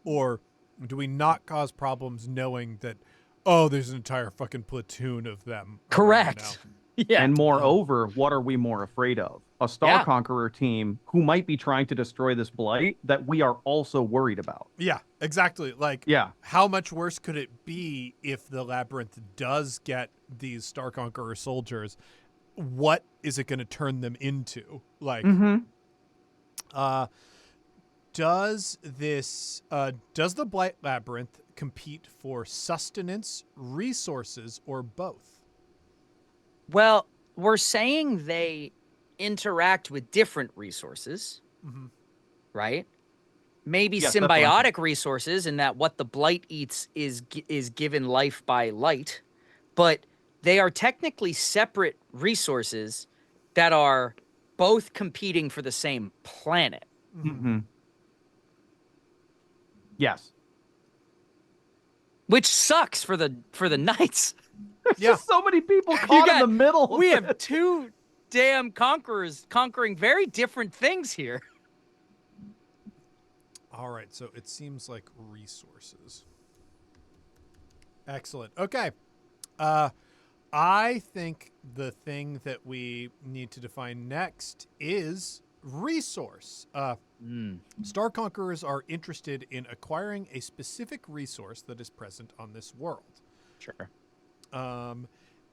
Or do we not cause problems knowing that, oh, there's an entire fucking platoon of them? Correct. Yeah. And moreover, what are we more afraid of? A Star Conqueror team who might be trying to destroy this blight that we are also worried about. Yeah, exactly. Like, how much worse could it be if the Labyrinth does get these Star Conqueror soldiers? What is it going to turn them into? Like, does the Blight Labyrinth compete for sustenance, resources, or both? Well, we're saying they interact with different resources, right? Maybe symbiotic resources in that what the blight eats is given life by light, but they are technically separate resources that are both competing for the same planet. Yes. Which sucks for the knights. There's just so many people caught in the middle. We have two damn conquerors conquering very different things here. All right, so it seems like resources. Excellent. Okay. I think the thing that we need to define next is resource. Star Conquerors are interested in acquiring a specific resource that is present on this world. Sure.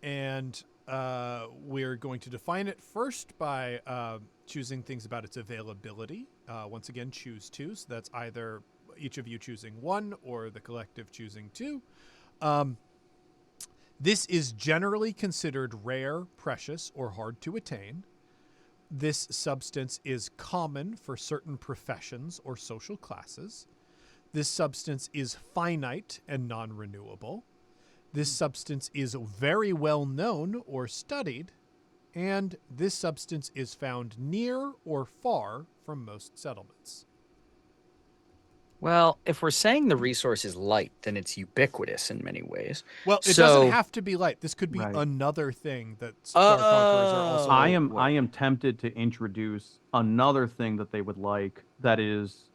And we're going to define it first by choosing things about its availability. Once again, choose two. So that's either each of you choosing one or the collective choosing two. This is generally considered rare, precious, or hard to attain. This substance is common for certain professions or social classes. This substance is finite and non-renewable. This substance is very well known or studied, and this substance is found near or far from most settlements. Well, if we're saying the resource is light, then it's ubiquitous in many ways. Well, it doesn't have to be light. This could be another thing that Star Conquerors are also. I am tempted to introduce another thing that they would like that is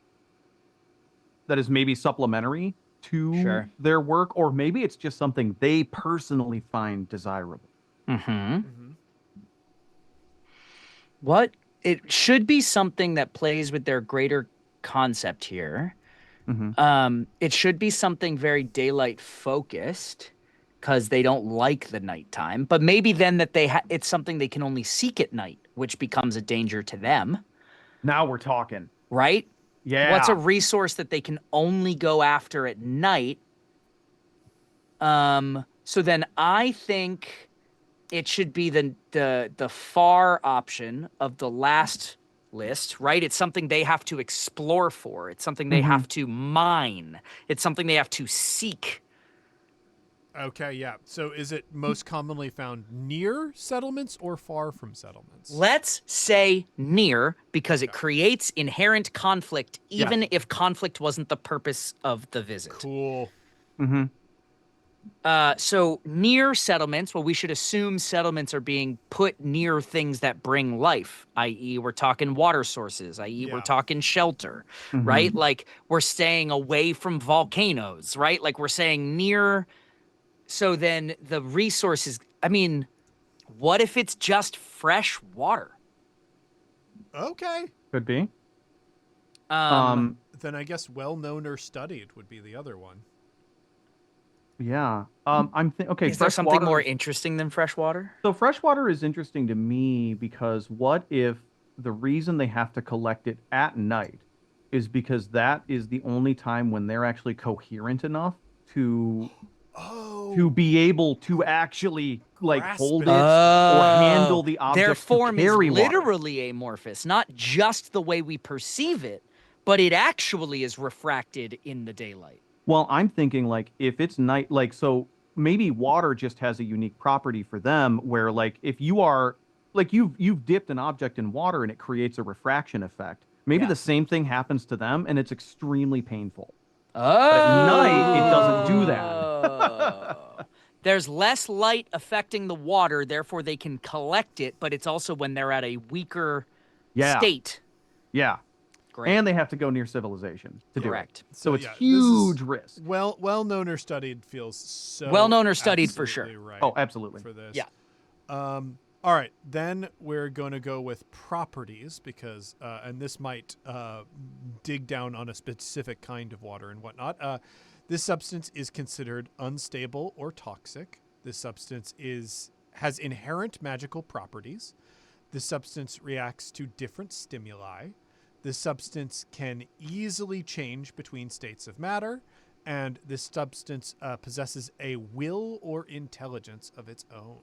maybe supplementary to their work, or maybe it's just something they personally find desirable. What it should be something that plays with their greater concept here. It should be something very daylight focused because they don't like the nighttime, but maybe then that it's something they can only seek at night, which becomes a danger to them. Now we're talking. Right? Yeah. What's a resource that they can only go after at night? So then I think it should be the far option of the last list, right? It's something they have to explore for. It's something they have to mine. It's something they have to seek. Okay, yeah. So is it most commonly found near settlements or far from settlements? Let's say near, because it Okay. creates inherent conflict, Yes. even if conflict wasn't the purpose of the visit. Cool. Mm-hmm. So near settlements, well, we should assume settlements are being put near things that bring life, i.e., we're talking water sources, i.e., we're Yeah. talking shelter, Mhm. right? Like we're staying away from volcanoes, right? Like we're saying near. So then the resources, I mean, what if it's just fresh water? Okay. Could be. Um, Then I guess well known or studied would be the other one. Yeah. Okay. is there Fresh something water more is- interesting than fresh water? So freshwater is interesting to me because what if the reason they have to collect it at night is because that is the only time when they're actually coherent enough to Oh, be able to actually like grasp hold it. it or handle Oh, the their object to form is carry water. literally amorphous, not just the way we perceive it, but it actually is refracted in the daylight. Well, I'm thinking like if it's night, like so maybe water just has a unique property for them where like if you are like you've dipped an object in water and it creates a refraction effect. Maybe Yeah. the same thing happens to them and it's extremely painful. Oh. But at night it doesn't do that. There's less light affecting the water, therefore they can collect it, but it's also when they're at a weaker Yeah. state. Yeah. Great. And they have to go near civilization to do it. Correct. So it's yeah, this is huge risk. well known or studied feels so Well known or studied for absolutely sure. right Oh, absolutely. for this. Yeah. All right, then we're going to go with properties because, and this might dig down on a specific kind of water and whatnot. This substance is considered unstable or toxic. This substance has inherent magical properties. This substance reacts to different stimuli. This substance can easily change between states of matter, and this substance possesses a will or intelligence of its own.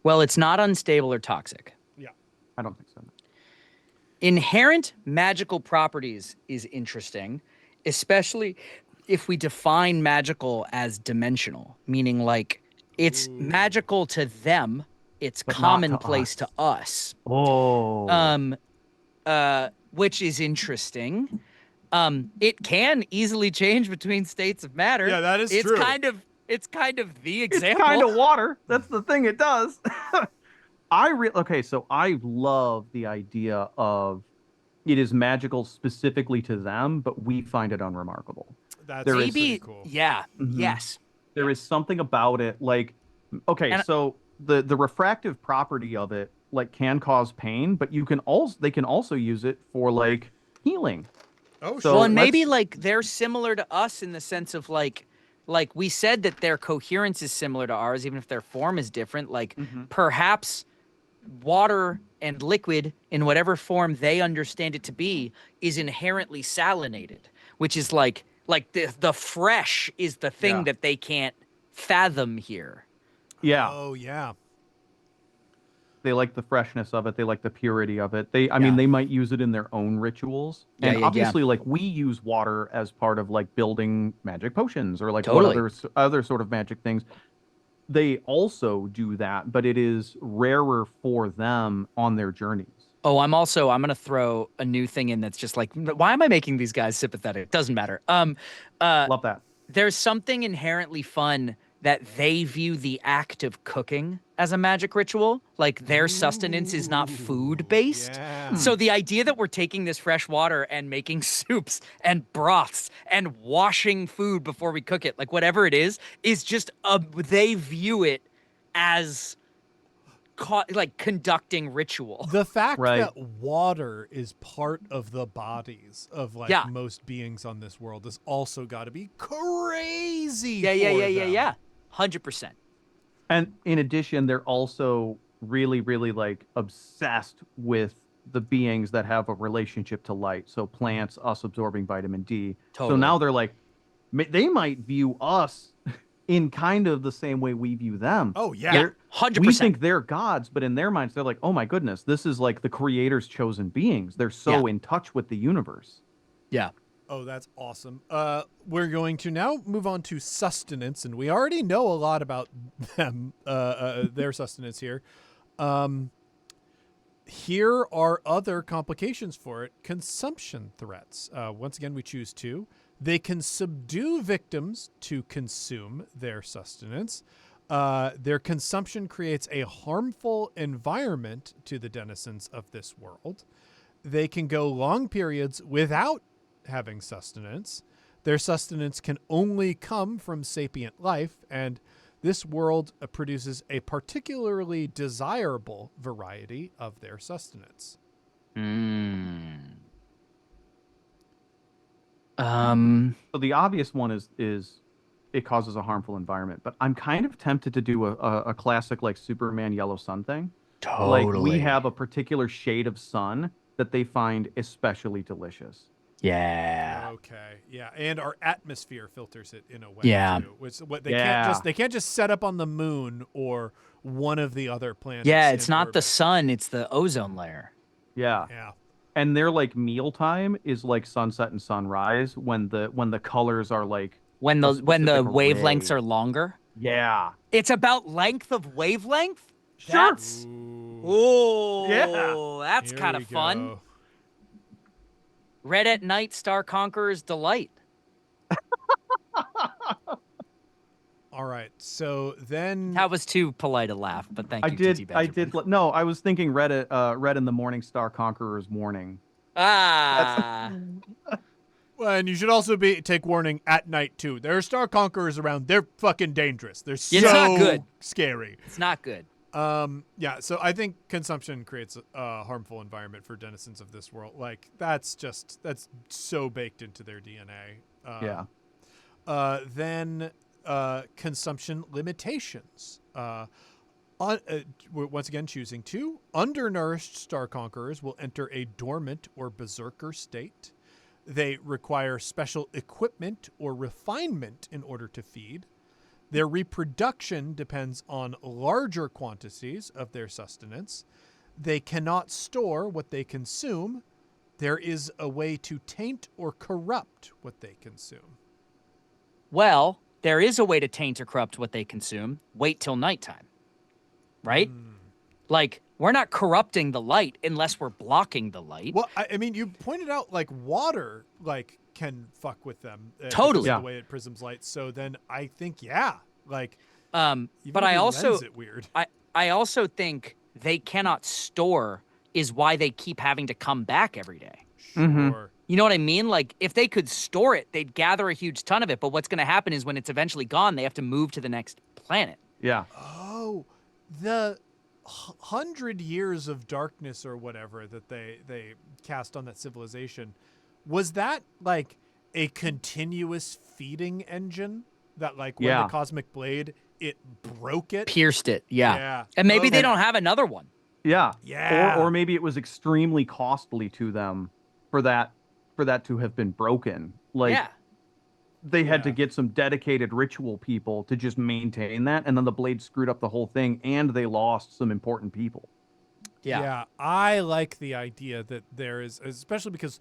Well, it's not unstable or toxic. Yeah. I don't think so. Inherent magical properties is interesting, especially if we define magical as dimensional, meaning like it's magical to them, it's But not to commonplace us. to us. Oh. Which is interesting. It can easily change between states of matter. Yeah, that is it's true. It's kind of the It's example. kind of water. That's the thing it does. Okay, so I love the idea of it is magical specifically to them, but we find it unremarkable. That's There is- Maybe, pretty cool. yeah, Mhm. yes. There is something about it, like okay, And- so the refractive property of it like can cause pain, but they can also use it for like healing. Oh, So Well, and maybe let's- like they're similar to us in the sense of like we said that their coherence is similar to ours, even if their form is different. Like perhaps water and liquid in whatever form they understand it to be is inherently salinated, which is like the fresh is the thing Yeah. that they can't fathom here. Yeah, Oh, yeah. they like the freshness of it. They like the purity of it. I mean, they might use it in their own rituals. Yeah, And yeah, obviously, like we use water as part of like building magic potions or like Totally. what other sort of magic things. They also do that, but it is rarer for them on their journeys. Oh, I'm going to throw a new thing in that's just like, why am I making these guys sympathetic? Doesn't matter. Love that. There's something inherently fun that they view the act of cooking as a magic ritual. Like their sustenance is not food based. Yeah. So the idea that we're taking this fresh water and making soups and broths and washing food before we cook it, like whatever it is just they view it as like conducting ritual. The fact Right. that water is part of the bodies of like Yeah. most beings on this world has also got to be crazy. Yeah, for them. 100%. And in addition, they're also really, really like obsessed with the beings that have a relationship to light. So plants, us absorbing vitamin D. So Totally. now they're like, they might view us in kind of the same way we view them. Oh yeah. Yeah, They're, we 100%. think they're gods, but in their minds, they're like, oh my goodness, this is like the creator's chosen beings. They're Yeah. so in touch with the universe. Yeah. Oh, that's awesome. We're going to now move on to sustenance, and we already know a lot about them, their sustenance here. Here are other complications for it. Consumption threats. Once again, we choose two. They can subdue victims to consume their sustenance. Their consumption creates a harmful environment to the denizens of this world. They can go long periods without having sustenance. Their sustenance can only come from sapient life, and this world produces a particularly desirable variety of their sustenance. So the obvious one is it causes a harmful environment, but I'm kind of tempted to do a classic like Superman Yellow Sun thing. Like we have a particular shade of sun that they find especially delicious. Yeah. Okay, yeah, and our atmosphere filters it in a way Yeah. too. Which what Yeah. they can't just set up on the moon or one of the other planets. Yeah, it's in not the orbit. sun, it's the ozone layer. Yeah. Yeah. And their like mealtime is like sunset and sunrise when the colors are like When a the specific wavelengths array. are longer. Yeah. It's about length of wavelength? Sure. That's Ooh, oh, Yeah. that's here kind we of fun. go. Red at night, Star Conqueror's delight. All right, so then That was too polite a laugh, but thank I you, did TT I Benjamin. did no, I was thinking red in the morning star conqueror's morning. Ah, well, and you should also take warning at night too. There are Star Conquerors around. They're fucking dangerous. They're so It's not good. scary. it's not good. Yeah, so I think consumption creates a harmful environment for denizens of this world. Like that's so baked into their DNA. Yeah. Then consumption limitations. We're once again choosing two. Undernourished Star Conquerors will enter a dormant or berserker state. They require special equipment or refinement in order to feed. Their reproduction depends on larger quantities of their sustenance. They cannot store what they consume. There is a way to taint or corrupt what they consume. Well, there is a way to taint or corrupt what they consume. Wait till nighttime. Right? Like, we're not corrupting the light unless we're blocking the light. Well, I mean, you pointed out like water, like can fuck with them. Totally. Because Yeah. of the way it prisms light. So then I think, yeah, like. But even I if you also lens it weird. I also think they cannot store is why they keep having to come back every day. Sure. Mhm. You know what I mean? Like if they could store it, they'd gather a huge ton of it. But what's going to happen is when it's eventually gone, they have to move to the next planet. Yeah. Oh, the 100 years of darkness or whatever that they cast on that civilization, was that like a continuous feeding engine that like when Yeah. the cosmic blade it broke it? Pierced it. Yeah. Yeah. And maybe they Okay. don't have another one. Yeah. Yeah. Or maybe it was extremely costly to them for that to have been broken. Like yeah. they had to Yeah. get some dedicated ritual people to just maintain that, and then the blade screwed up the whole thing, and they lost some important people. Yeah. I like the idea that there is, especially because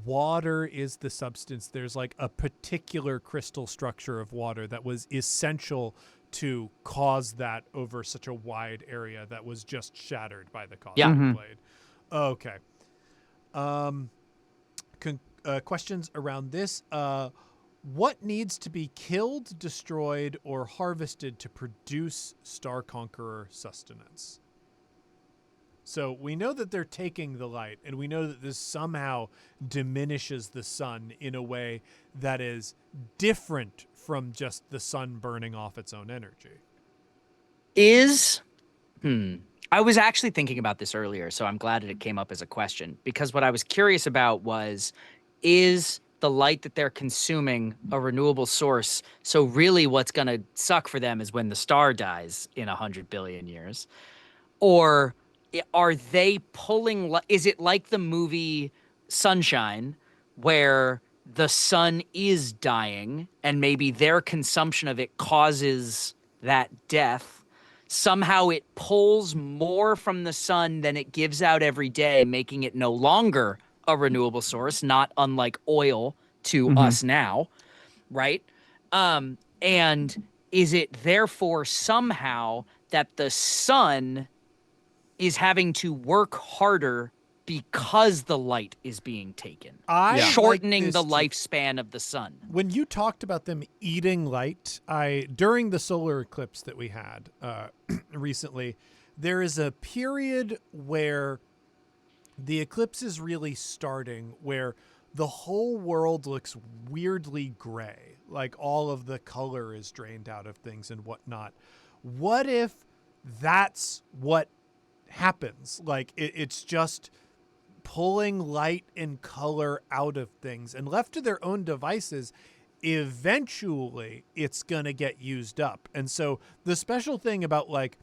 water is the substance. There's like a particular crystal structure of water that was essential to cause that over such a wide area that was just shattered by the cosmic Yeah. Mhm. blade. Okay. Questions around this. What needs to be killed, destroyed, or harvested to produce Star Conqueror sustenance? So we know that they're taking the light, and we know that this somehow diminishes the sun in a way that is different from just the sun burning off its own energy. I was actually thinking about this earlier, so I'm glad that it came up as a question because what I was curious about was is the light that they're consuming a renewable source? So really what's going to suck for them is when the star dies in 100 billion years. Or are they pulling is it like the movie Sunshine where the sun is dying and maybe their consumption of it causes that death, somehow it pulls more from the sun than it gives out every day, making it no longer a renewable source, not unlike oil to us now, right? And is it therefore somehow that the sun is having to work harder because the light is being taken, shortening the lifespan of the sun? When you talked about them eating light, during the solar eclipse that we had recently, there is a period where the eclipse is really starting, where the whole world looks weirdly gray, like all of the color is drained out of things and whatnot. What if that's what happens? Like it's just pulling light and color out of things, and left to their own devices, eventually it's going to get used up. And so the special thing about like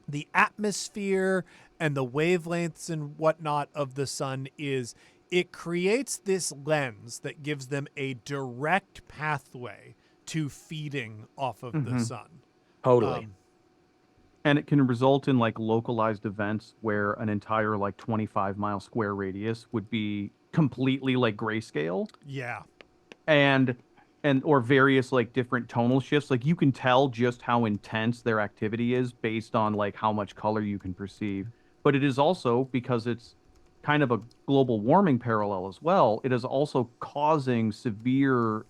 the atmosphere and the wavelengths and whatnot of the sun is it creates this lens that gives them a direct pathway to feeding off of the sun. Totally. And it can result in like localized events where an entire like 25-mile square radius would be completely like grayscale. Yeah. And or various like different tonal shifts. Like you can tell just how intense their activity is based on like how much color you can perceive. But it is also, because it's kind of a global warming parallel as well, it is also causing severe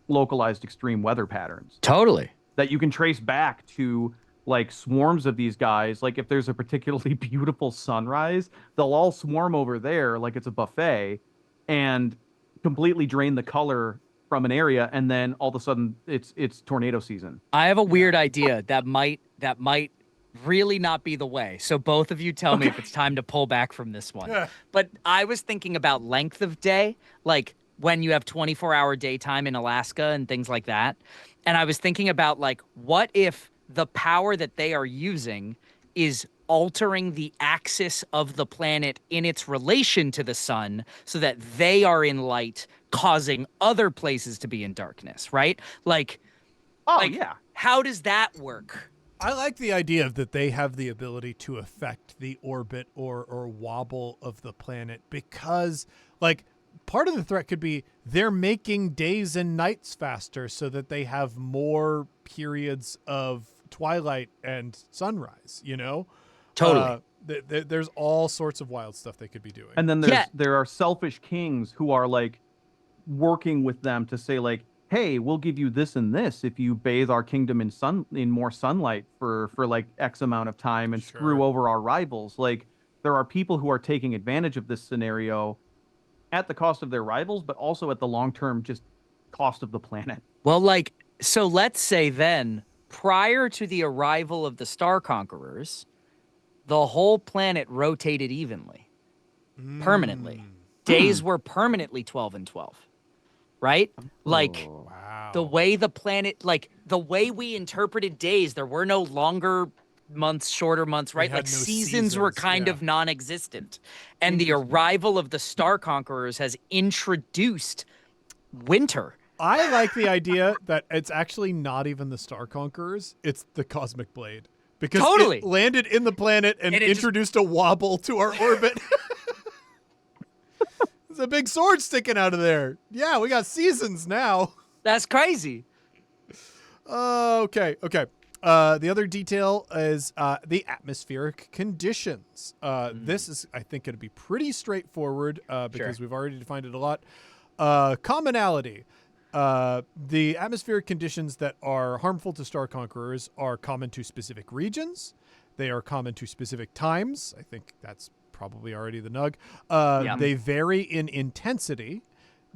localized extreme weather patterns Totally. that you can trace back to like swarms of these guys. Like if there's a particularly beautiful sunrise, they'll all swarm over there like it's a buffet and completely drain the color from an area, and then all of a sudden it's tornado season. I have a weird idea that might really not be the way. So both of you tell me if it's time to pull back from this one. But I was thinking about length of day, like when you have 24-hour daytime in Alaska and things like that. And I was thinking about like, what if the power that they are using is altering the axis of the planet in its relation to the sun so that they are in light, causing other places to be in darkness, right? Like, Yeah. How does that work? I like the idea that they have the ability to affect the orbit or wobble of the planet, because like part of the threat could be they're making days and nights faster so that they have more periods of twilight and sunrise, you know? Totally. There's all sorts of wild stuff they could be doing. And then there are selfish kings who are like working with them to say like, hey, we'll give you this and this if you bathe our kingdom in more sunlight for like X amount of time and screw over our rivals. Like there are people who are taking advantage of this scenario at the cost of their rivals, but also at the long-term just cost of the planet. Well, like, so let's say then, prior to the arrival of the Star Conquerors, the whole planet rotated evenly, permanently. Days were permanently 12 and 12, right? Like, wow. the way the planet, like, the way we interpreted days, there were no longer months, shorter months, right? Like, no seasons were kind of non-existent. And the arrival of the Star Conquerors has introduced winter. I like the idea that it's actually not even the Star Conquerors, it's the Cosmic Blade. Because it landed in the planet and introduced a wobble to our orbit. There's a big sword sticking out of there. Yeah, we got seasons now. That's crazy. Okay. The other detail is the atmospheric conditions. This is, I think, going to be pretty straightforward because we've already defined it a lot. Commonality. The atmospheric conditions that are harmful to Star Conquerors are common to specific regions. They are common to specific times. I think that's probably already the nug. They vary in intensity.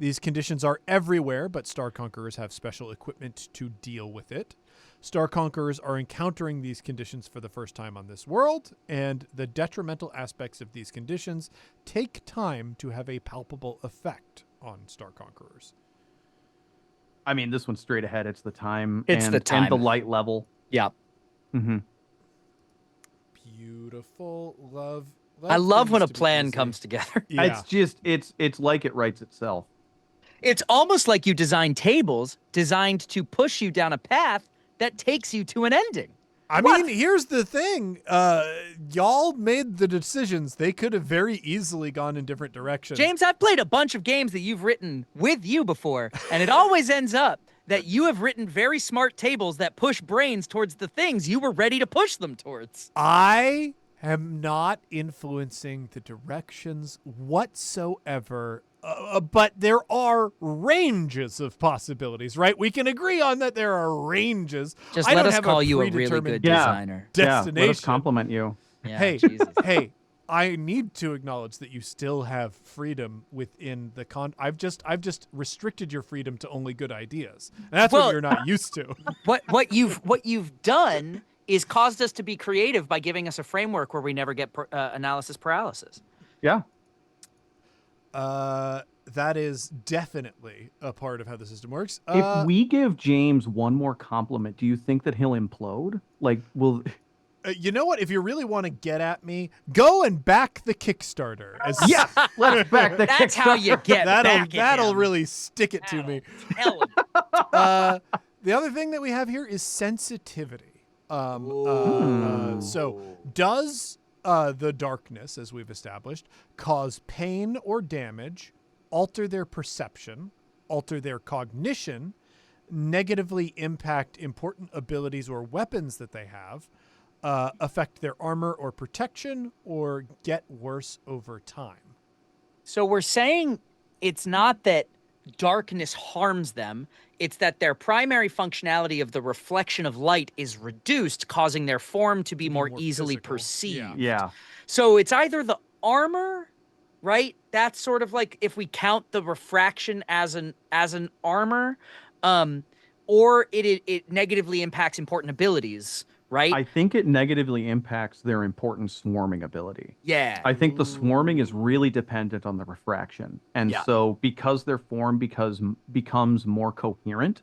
These conditions are everywhere, but Star Conquerors have special equipment to deal with it. Star Conquerors are encountering these conditions for the first time on this world, and the detrimental aspects of these conditions take time to have a palpable effect on Star Conquerors. I mean, this one's straight ahead. It's the time. It's the time. And the light level. Yeah. Mm-hmm. Beautiful. Love I love when a plan comes together. Yeah. It's just, it's like it writes itself. It's almost like you design tables designed to push you down a path that takes you to an ending. I mean, here's the thing. Y'all made the decisions. They could have very easily gone in different directions. James, I've played a bunch of games that you've written with you before, and it always ends up that you have written very smart tables that push brains towards the things you were ready to push them towards. I am not influencing the directions whatsoever. But there are ranges of possibilities, right? We can agree on that there are ranges. Just I let don't us have call a you a really predetermined good designer. destination. Yeah, let us compliment you. Yeah, Hey, Jesus. hey, I need to acknowledge that you still have freedom within the I've just restricted your freedom to only good ideas. And that's Well- what you're not used to. What you've done is caused us to be creative by giving us a framework where we never get analysis paralysis. Yeah. That is definitely a part of how the system works. If we give James one more compliment, do you think that he'll implode? Like, will... You know what? If you really want to get at me, go and back the Kickstarter. Yes! Let's back the That's how you get back at that'll him. really stick it to me. Tell him. The other thing that we have here is sensitivity. So does the darkness, as we've established, cause pain or damage, alter their perception, alter their cognition, negatively impact important abilities or weapons that they have, affect their armor or protection, or get worse over time? So we're saying it's not that darkness harms them, it's that their primary functionality of the reflection of light is reduced, causing their form to be more easily physical. perceived. Yeah. So it's either the armor, right? That's sort of like if we count the refraction as an armor, or it negatively impacts important abilities, right? I think it negatively impacts their important swarming ability. Yeah. I think the swarming is really dependent on the refraction. And Yeah. so because their form becomes more coherent,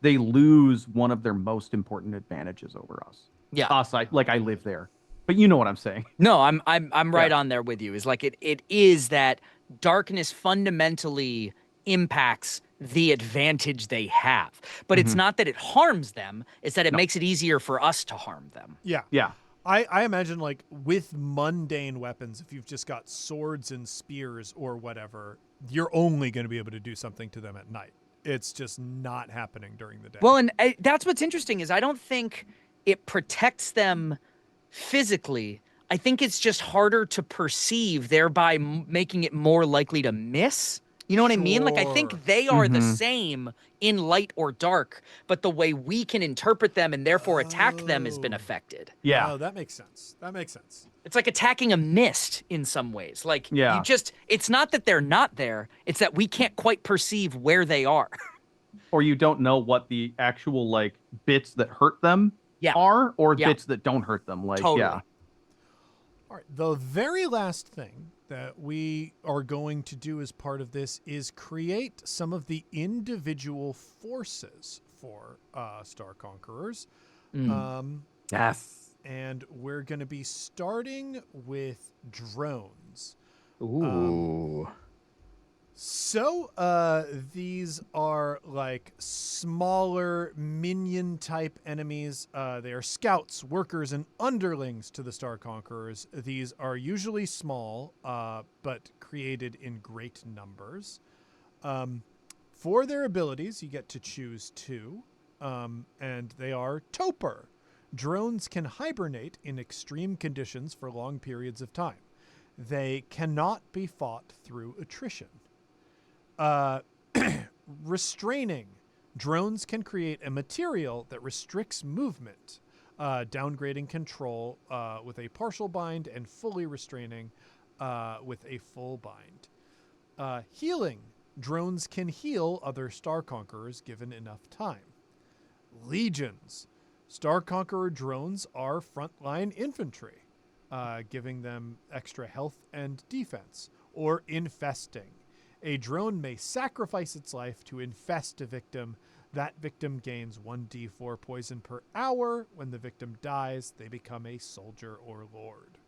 they lose one of their most important advantages over us. Yeah. Us, I live there. But you know what I'm saying. No, I'm right Yeah. on there with you. Is like it is that darkness fundamentally impacts the advantage they have. But it's not that it harms them, it's that it makes it easier for us to harm them. Yeah. Yeah. I imagine, like, with mundane weapons, if you've just got swords and spears or whatever, you're only going to be able to do something to them at night. It's just not happening during the day. Well, and that's what's interesting is I don't think it protects them physically. I think it's just harder to perceive, thereby making it more likely to miss. You know what I mean? Like, I Sure. think they are the same in light or dark, but the way we can interpret them and therefore attack them has been affected. Yeah. Oh, that makes sense. That makes sense. It's like attacking a mist in some ways. Like, Yeah. it's not that they're not there, it's that we can't quite perceive where they are. Or you don't know what the actual like bits that hurt them are, or Yeah. bits that don't hurt them. Like, Totally. yeah. All right. The very last thing that we are going to do as part of this is create some of the individual forces for Star Conquerors. Yes. And we're going to be starting with drones. Ooh. So these are like smaller minion type enemies. They are scouts, workers, and underlings to the Star Conquerors. These are usually small, but created in great numbers. For their abilities, you get to choose two, and they are Toper. Drones can hibernate in extreme conditions for long periods of time. They cannot be fought through attrition. Restraining. Drones can create a material that restricts movement, downgrading control with a partial bind and fully restraining with a full bind. Healing. Drones can heal other Star Conquerors given enough time. Legions. Star Conqueror drones are frontline infantry, giving them extra health and defense. Or infesting. A drone may sacrifice its life to infest a victim. That victim gains 1d4 poison per hour. When the victim dies, they become a soldier or lord.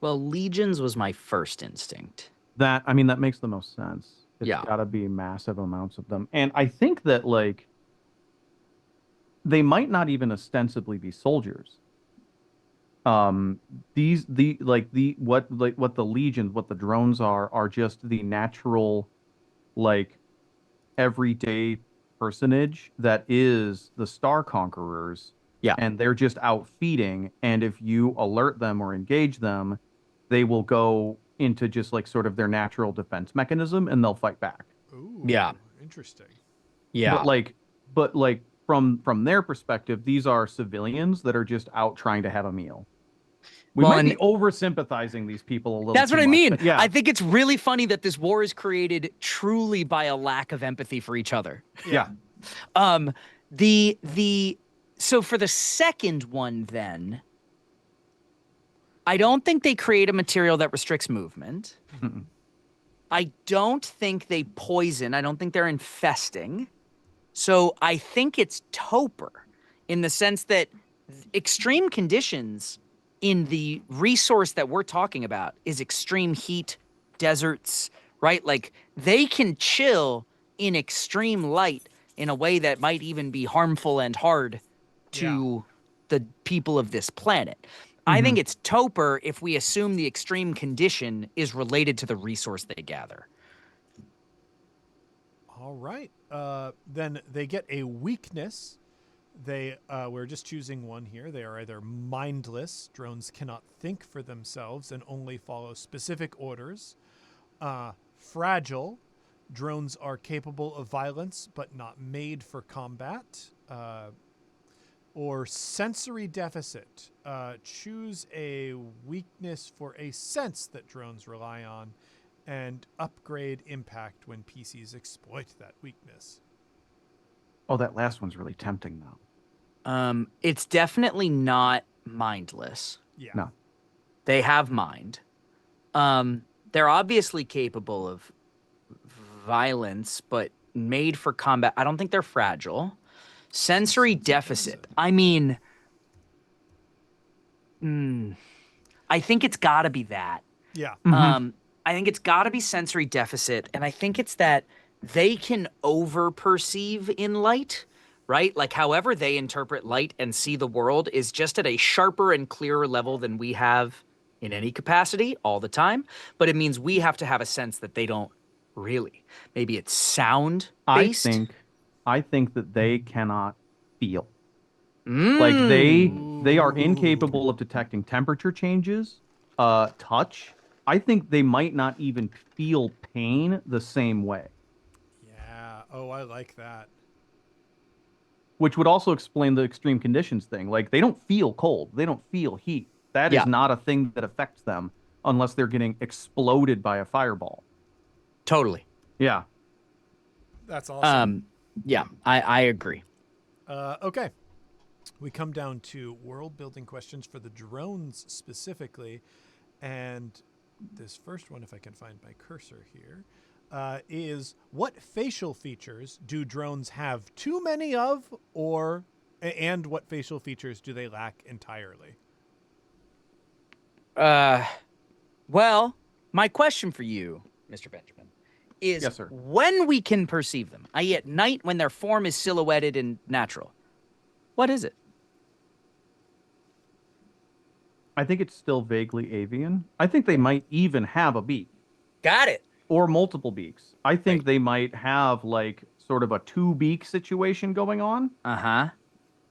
Well, legions was my first instinct. That makes the most sense. It's Yeah. got to be massive amounts of them. And I think that like they might not even ostensibly be soldiers. Um, these the like the what the legions, what the drones are just the natural like everyday personage that is the Star Conquerors, Yeah. and they're just out feeding. And if you alert them or engage them, they will go into just like sort of their natural defense mechanism and they'll fight back. Ooh, Yeah. interesting. But Yeah. like, from their perspective, these are civilians that are just out trying to have a meal. We Well, might be and over sympathizing these people a little that's too what I much, mean. but yeah, I think it's really funny that this war is created truly by a lack of empathy for each other. Yeah. Um, the so for the second one, then I don't think they create a material that restricts movement. Mm-mm. I don't think they poison. I don't think they're infesting. So I think it's Toper in the sense that extreme conditions in the resource that we're talking about is extreme heat, deserts, right? Like they can chill in extreme light in a way that might even be harmful and hard Yeah. to the people of this planet. I Mhm. think it's Toper if we assume the extreme condition is related to the resource they gather. All right. Then they get a weakness. We're just choosing one here. They are either mindless, drones cannot think for themselves and only follow specific orders. Fragile, drones are capable of violence but not made for combat. Or sensory deficit. Choose a weakness for a sense that drones rely on and upgrade impact when PCs exploit that weakness. Oh, that last one's really tempting though. It's definitely not mindless. Yeah. No. They have mind. They're obviously capable of violence, but made for combat. I don't think they're fragile. Sensory deficit. I mean, I think it's got to be that. Yeah. I think it's got to be sensory deficit, and I think it's that they can over perceive in light, right? Like however they interpret light and see the world is just at a sharper and clearer level than we have in any capacity all the time. But it means we have to have a sense that they don't really. Maybe it's sound I based. think I think that they cannot feel. Like they are Ooh. incapable of detecting temperature changes, touch. I think they might not even feel pain the same way, Yeah. Oh, I like that. which would also explain the extreme conditions thing. Like they don't feel cold, they don't feel heat. That is Yeah, not a thing that affects them unless they're getting exploded by a fireball. totally. Yeah. That's awesome. Yeah, I agree. Okay. We come down to world building questions for the drones specifically. And this first one, if I can find my cursor here, is what facial features do drones have too many of, and what facial features do they lack entirely? Well, my question for you, Mr. Benjamin, is Yes, sir. when we can perceive them, i.e., at night when their form is silhouetted and natural, what is it? I think it's still vaguely avian. I think they might even have a beak Got it. or multiple beaks. I think Right. they might have like sort of a two beak situation going on. Uh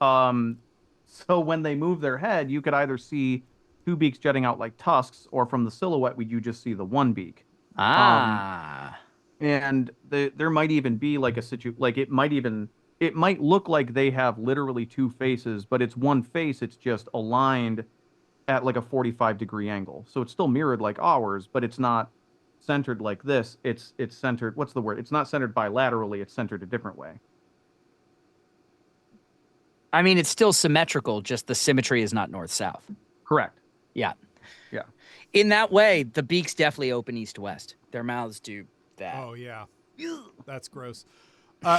huh. Um, so when they move their head, you could either see two beaks jutting out like tusks, or from the silhouette, you just see the one beak. Um, Ah. and there might even be like a like it might look like they have literally two faces, but it's one face. It's just aligned at like a 45-degree angle. So it's still mirrored like ours, but it's not centered like this. It's centered, what's the word? It's not centered bilaterally, it's centered a different way. I mean, it's still symmetrical, just the symmetry is not north-south. Correct. Yeah. Yeah. In that way, the beaks definitely open east-west. Their mouths do that. Oh, yeah. That's gross.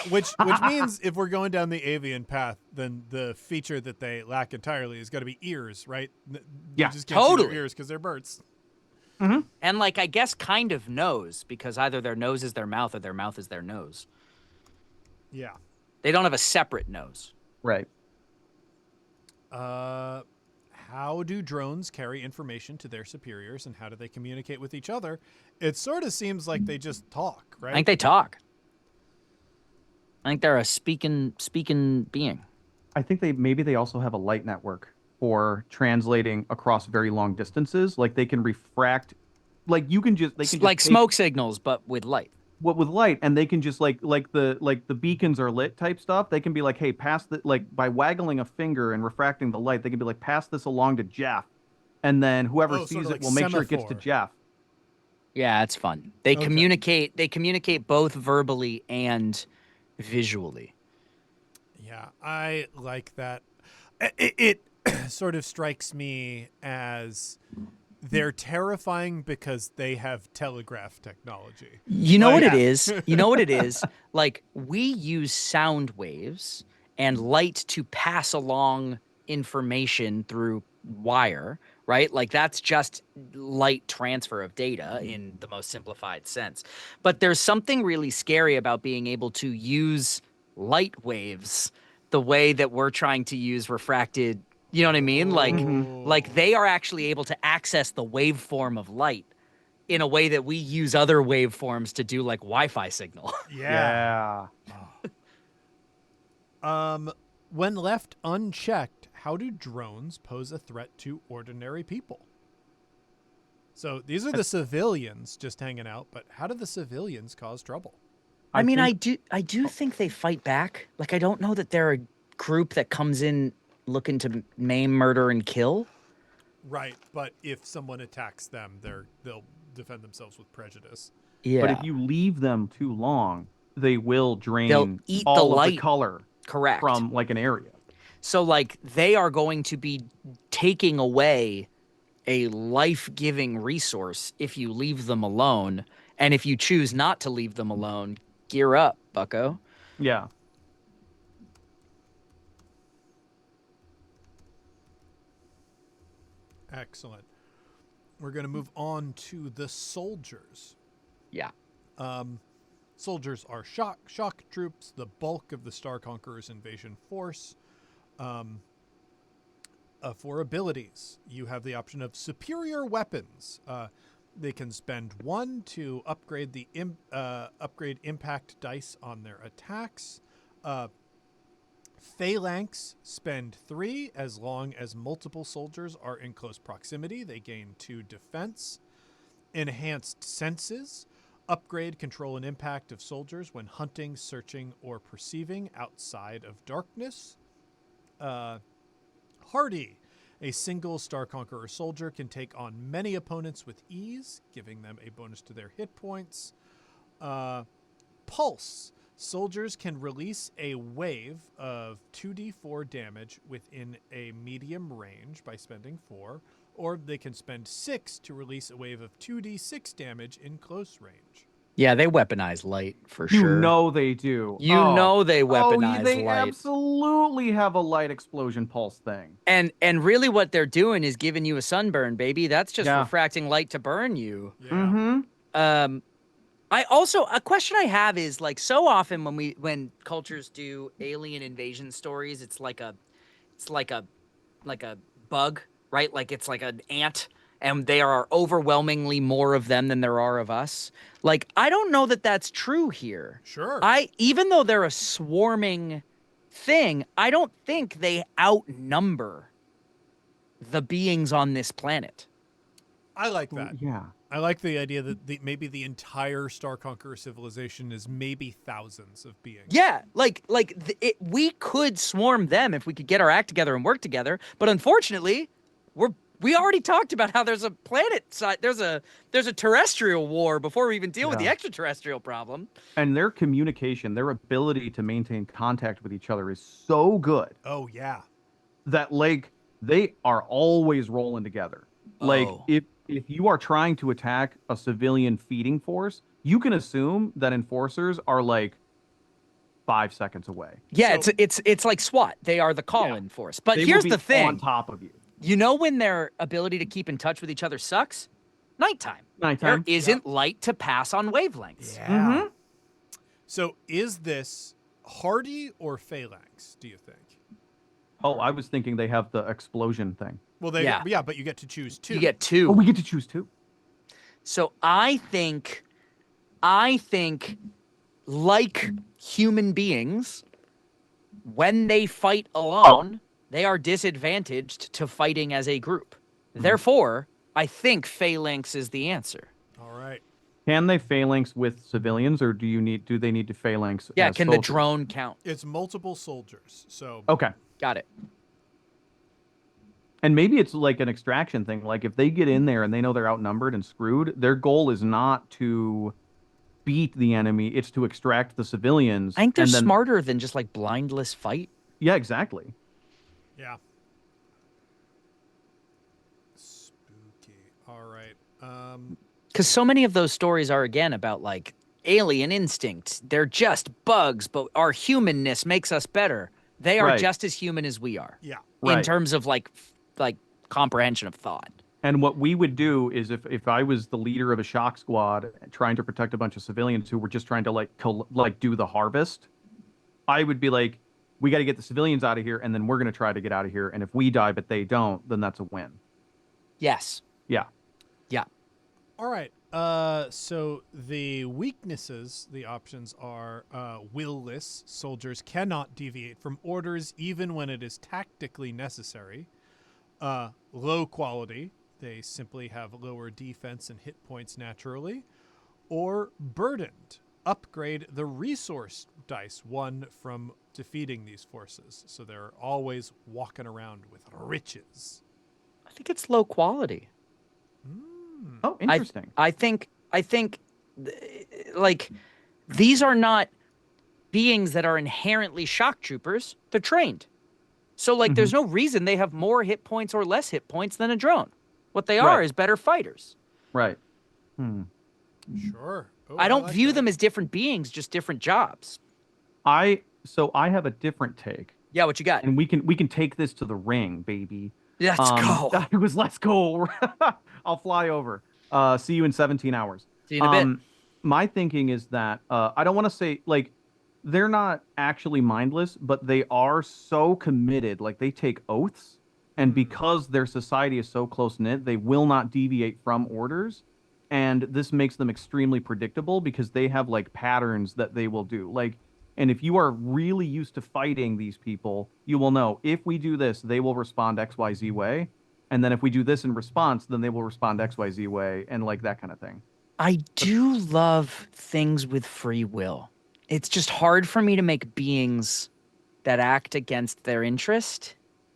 Which means if we're going down the avian path, then the feature that they lack entirely is got to be ears, right? You Yeah, just can't see totally. their ears because they're birds. Mhm. And like I guess kind of knows because either their nose is their mouth or their mouth is their nose. Yeah. They don't have a separate nose. Right. How do drones carry information to their superiors, and how do they communicate with each other? It sort of seems like they just talk, I right? think they talk. I think they're a speaking being. I think they also have a light network for translating across very long distances. Like they can refract, like they can just Like take smoke signals, but with light. what with light, and they can just like the beacons are lit type stuff. They can be like, hey, pass the like by waggling a finger and refracting the light. They can be like, pass this along to Jeff, and then whoever Oh, sort sees of it like will make sure it gets to semaphore. Jeff. Yeah, it's fun. They Okay. communicate. They communicate both verbally and visually. Yeah, I like that. It sort of strikes me as they're terrifying because they have telegraph technology. You know Like- what it is? You know what it is? Like we use sound waves and light to pass along information through wire, right? Like that's just light transfer of data in the most simplified sense. But there's something really scary about being able to use light waves the way that we're trying to use refracted, you know what I mean? Like they are actually able to access the waveform of light in a way that we use other waveforms to do like Wi-Fi signal. Yeah. Yeah. When left unchecked, how do drones pose a threat to ordinary people? So these are the civilians just hanging out, but how do the civilians cause trouble? I mean, think- I do think they fight back. Like I don't know that they're a group that comes in looking to maim, murder, and kill. Right, but if someone attacks them, they'll defend themselves with prejudice. Yeah. But if you leave them too long, they will drain They'll eat the all of the light. color Correct. from like an area. So like they are going to be taking away a life-giving resource if you leave them alone. And if you choose not to leave them alone, gear up, bucko. Yeah. Excellent. We're going to move on to the soldiers. Yeah. Soldiers are shock troops, the bulk of the Star Conqueror's invasion force. For abilities, you have the option of superior weapons. They can spend 1 to upgrade the upgrade impact dice on their attacks. Phalanx spend 3 as long as multiple soldiers are in close proximity. They gain 2 defense. Enhanced senses upgrade control and impact of soldiers when hunting, searching, or perceiving outside of darkness. Hardy, a single Star Conqueror soldier can take on many opponents with ease, giving them a bonus to their hit points. Pulse, soldiers can release a wave of 2d4 damage within a medium range by spending 4, or they can spend 6 to release a wave of 2d6 damage in close range. Yeah, they weaponize light for You sure. know they do. You Oh. know they Oh, weaponize they light. absolutely have a light explosion pulse thing. And really what they're doing is giving you a sunburn, baby. That's just Yeah. refracting light to burn you. Yeah. Mm-hmm. I also a question I have is like so often when cultures do alien invasion stories, it's like a bug, right? Like it's like an ant, and there are overwhelmingly more of them than there are of us. Like I don't know that that's true here. Sure. Even though they're a swarming thing, I don't think they outnumber the beings on this planet. I like that. Yeah. I like the idea that maybe the entire Star Conqueror civilization is maybe thousands of beings. Yeah, we could swarm them if we could get our act together and work together. But unfortunately, we already talked about how there's a planet side, there's a terrestrial war before we even deal with the Yeah. extraterrestrial problem. And their communication, their ability to maintain contact with each other is so good Oh, yeah. that like they are always rolling together. Like Oh. if you are trying to attack a civilian feeding force, you can assume that enforcers are like 5 seconds away. Yeah, So- it's like SWAT. They are the call-in force. But They will here's be the thing. on top of you. You know when their ability to keep in touch with each other sucks? nighttime. Nighttime. There isn't light to pass on wavelengths. Yeah. Mm-hmm. So is this hardy or phalanx, do you think? Oh, I was thinking they have the explosion thing. Well, Yeah. but you get to choose two. You get two. Oh, we get to choose two. So I think like human beings, when they fight alone, they are disadvantaged to fighting as a group. Therefore, I think phalanx is the answer. All right. Can they phalanx with civilians, or do they need to phalanx? Yeah, as can the soldiers? drone count? It's multiple soldiers. So Okay. Got it. And maybe it's like an extraction thing. Like if they get in there and they know they're outnumbered and screwed, their goal is not to beat the enemy, it's to extract the civilians. I think they're and then, smarter than just like blindless fight. Yeah, exactly. yeah. Spooky. All right. Because so many of those stories are, again, about like alien instinct. They're just bugs, but our humanness makes us better. They are Right. just as human as we are Yeah. in Right. terms of like comprehension of thought. And what we would do is if I was the leader of a shock squad trying to protect a bunch of civilians who were just trying to like do the harvest, I would be like, we got to get the civilians out of here, and then we're going to try to get out of here. And if we die but they don't, then that's a win. Yes. Yeah. Yeah. All right. So the weaknesses, the options are will-less. Soldiers cannot deviate from orders even when it is tactically necessary. Low quality. They simply have lower defense and hit points naturally. Or burdened. Upgrade the resource dice won from defeating these forces. So they're always walking around with riches. I think it's low quality. Oh, interesting. I think like these are not beings that are inherently shock troopers. They're trained. So like there's no reason they have more hit points or less hit points than a drone. What they are Right. is better fighters. Right. Sure. Oh, I don't like view that. them as different beings, just different jobs. So I have a different take, Yeah, what you got? and we can take this to the ring, baby. Let's go. It was let's go. I'll fly over. See you in 17 hours. See you in a bit. My thinking is that I don't want to say like they're not actually mindless, but they are so committed. Like they take oaths, and because their society is so close knit, they will not deviate from orders. And this makes them extremely predictable because they have like patterns that they will do. Like, and if you are really used to fighting these people, you will know if we do this, they will respond XYZ way. And then if we do this in response, then they will respond XYZ way, and like that kind of thing. I do love things with free will. It's just hard for me to make beings that act against their interest.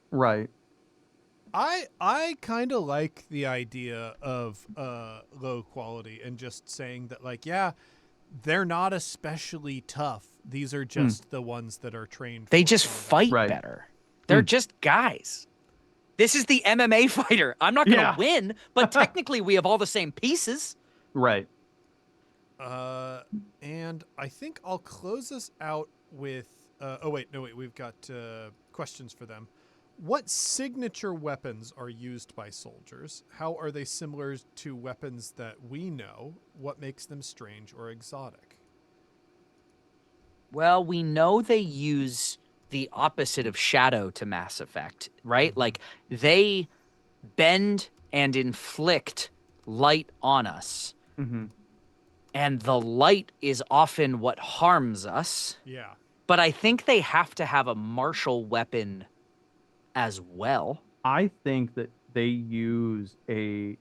Right. I kind of like the idea of low quality and just saying that, like, yeah, they're not especially tough. These are just the ones that are trained. They for just combat. fight Right. better. They're just guys. This is the MMA fighter. I'm not going to Yeah. win, but technically we have all the same pieces. Right. And I think I'll close this out with. Wait, we've got questions for them. What signature weapons are used by soldiers? How are they similar to weapons that we know? What makes them strange or exotic? Well, we know they use the opposite of shadow to Mass Effect, right? Like they bend and inflict light on us. Mm-hmm. And the light is often what harms us. Yeah. But I think they have to have a martial weapon as well. I think that they use a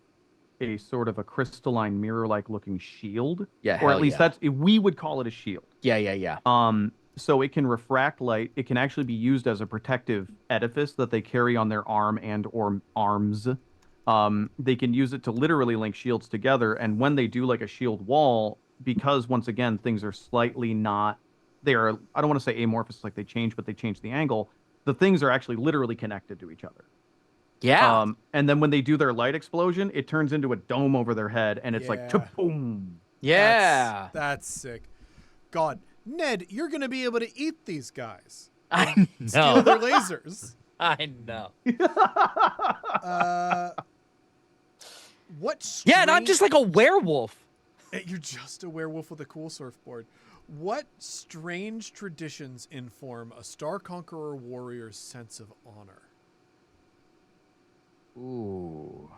sort of a crystalline mirror-like looking shield. Yeah, or hell at least yeah. we would call it a shield. Yeah. So it can refract light. It can actually be used as a protective edifice that they carry on their arm and or arms. They can use it to literally link shields together. And when they do like a shield wall, because once again, things are slightly not, they are, I don't want to say amorphous, like they change, but they change the angle. The things are actually literally connected to each other. Yeah. And then when they do their light explosion, it turns into a dome over their head, and it's like, Yeah. boom. yeah. That's sick. God, Ned, you're going to be able to eat these guys. I Steal know. their lasers. I know. What Yeah, and I'm just like a werewolf. You're just a werewolf with a cool surfboard. What strange traditions inform a Star Conqueror warrior's sense of honor? Ooh.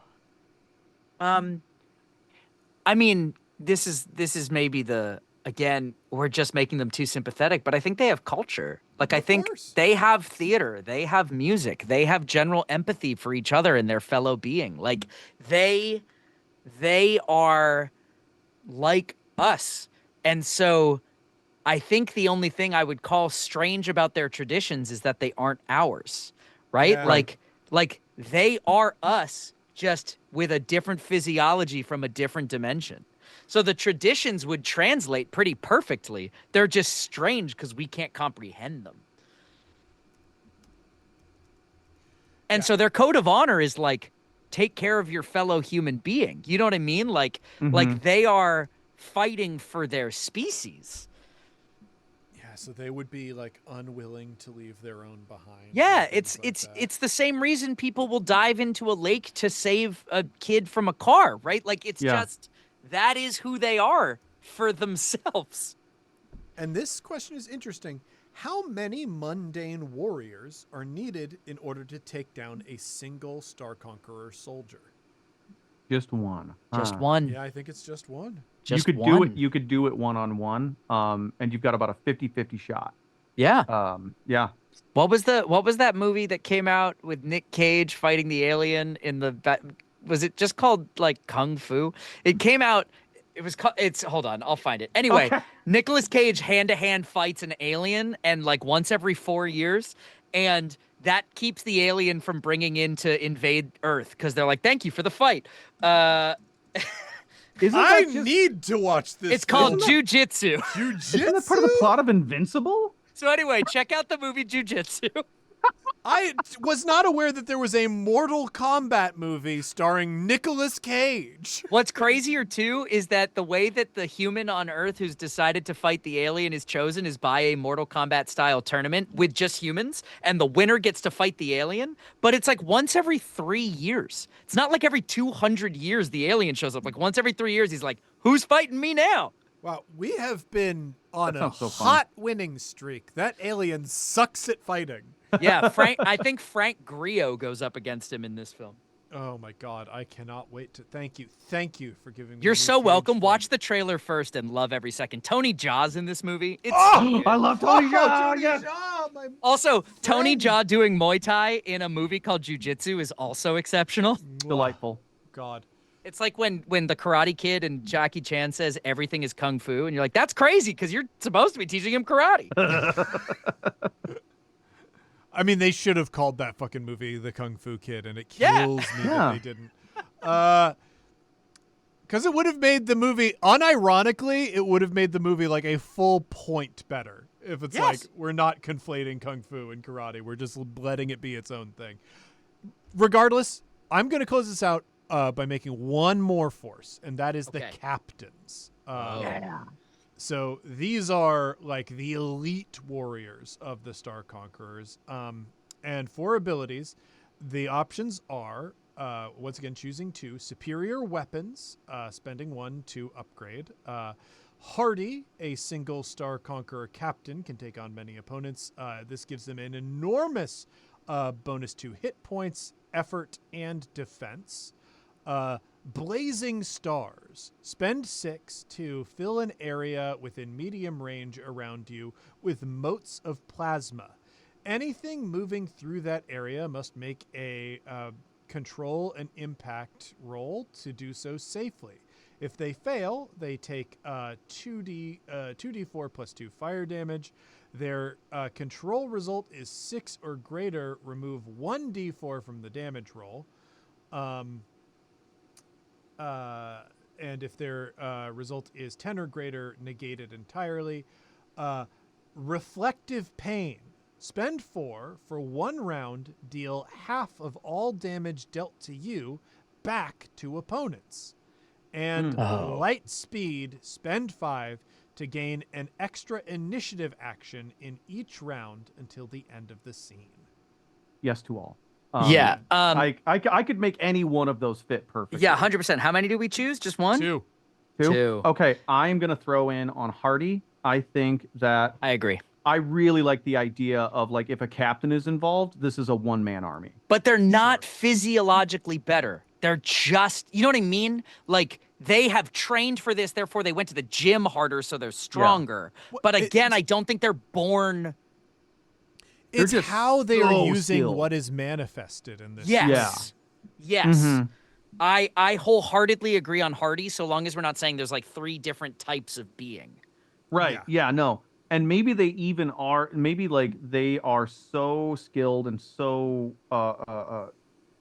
I mean, this is maybe the again, we're just making them too sympathetic, but I think they have culture. Like I Of think course. they have theater, they have music, they have general empathy for each other and their fellow being. Like they they are like us. And so I think the only thing I would call strange about their traditions is that they aren't ours, right? Yeah. Right. Like they are us just with a different physiology from a different dimension. So the traditions would translate pretty perfectly. They're just strange because we can't comprehend them. And Yeah. so their code of honor is like take care of your fellow human being. You know what I mean? Mm-hmm. Like they are fighting for their species. Yeah, so they would be like unwilling to leave their own behind. Yeah, and things like it's that. it's the same reason people will dive into a lake to save a kid from a car, right? Like it's Yeah. just that is who they are for themselves. And this question is interesting. How many mundane warriors are needed in order to take down a single Star Conqueror soldier? Just one. Just Huh. one. Yeah, I think it's just one. Just you could one. do it. You could do it one-on-one. And you've got about a 50-50 shot. Yeah. Yeah. What was that movie that came out with Nick Cage fighting the alien in the was it just called like Kung Fu? It came out it's hold on, I'll find it. Anyway, Okay. Nicolas Cage hand-to-hand fights an alien and like once every 4 years and that keeps the alien from bringing in to invade Earth because they're like, "Thank you for the fight." Isn't I that just? need to watch this. It's called film. Jujitsu. Isn't that part of the plot of Invincible? So anyway, check out the movie Jujitsu. I was not aware that there was a Mortal Kombat movie starring Nicolas Cage. What's crazier too is that the way that the human on Earth who's decided to fight the alien is chosen is by a Mortal Kombat style tournament with just humans, and the winner gets to fight the alien. But it's like once every 3 years. It's not like every 200 years the alien shows up. Like once every 3 years, he's like, "Who's fighting me now?" Wow, we have been on That a sounds so fun. hot winning streak. That alien sucks at fighting. Yeah, I think Frank Grillo goes up against him in this film. Oh my god, I cannot wait to thank you for giving me. You're a new so Cage welcome. film. Watch the trailer first and love every second. Tony Jaa's in this movie. It's so Oh, good. I love Tony Jaa. Tony Yes. Jaa, my Also, Tony friend. Jaa doing Muay Thai in a movie called Jiu-Jitsu is also exceptional. Delightful. God. It's like when the Karate Kid and Jackie Chan says everything is kung fu, and you're like, that's crazy because you're supposed to be teaching him karate. I mean, they should have called that fucking movie The Kung Fu Kid, and it Yeah. kills me Yeah. that they didn't. Because it would have made the movie, unironically, it would have made the movie like a full point better. If it's Yes. like, we're not conflating Kung Fu and karate, we're just letting it be its own thing. Regardless, I'm going to close this out by making one more force, and that is the Okay. captains. Yeah. So these are like the elite warriors of the Star Conquerors. And for abilities, the options are, once again, choosing 2, superior weapons, spending 1 to upgrade. Hardy, a single Star Conqueror captain, can take on many opponents. This gives them an enormous bonus to hit points, effort, and defense. Blazing Stars. Spend 6 to fill an area within medium range around you with motes of plasma. Anything moving through that area must make a control and impact roll to do so safely. If they fail, they take 2d4 plus 2 fire damage. Their control result is 6 or greater. Remove 1d4 from the damage roll. And if their result is 10 or greater, negate it entirely. Reflective Pain. Spend 4 for 1 round, deal half of all damage dealt to you back to opponents. And Oh. Light Speed. Spend 5 to gain an extra initiative action in each round until the end of the scene. Yes to all. Yeah. I could make any one of those fit perfectly. Yeah, 100%. How many do we choose? Just one? Two. Two. Okay, I'm gonna throw in on Hardy. I think that I agree. I really like the idea of like if a captain is involved, this is a one-man army. But they're not physiologically better. They're just, you know what I mean? Like they have trained for this, therefore they went to the gym harder, so they're stronger. But again, I don't think they're born. It's just how they are so using skilled. what is manifested in this. Yes. Yes. Mhm. I wholeheartedly agree on Hardy, so long as we're not saying there's like 3 different types of being. Right. Yeah, no. And maybe they even are maybe like they are so skilled and so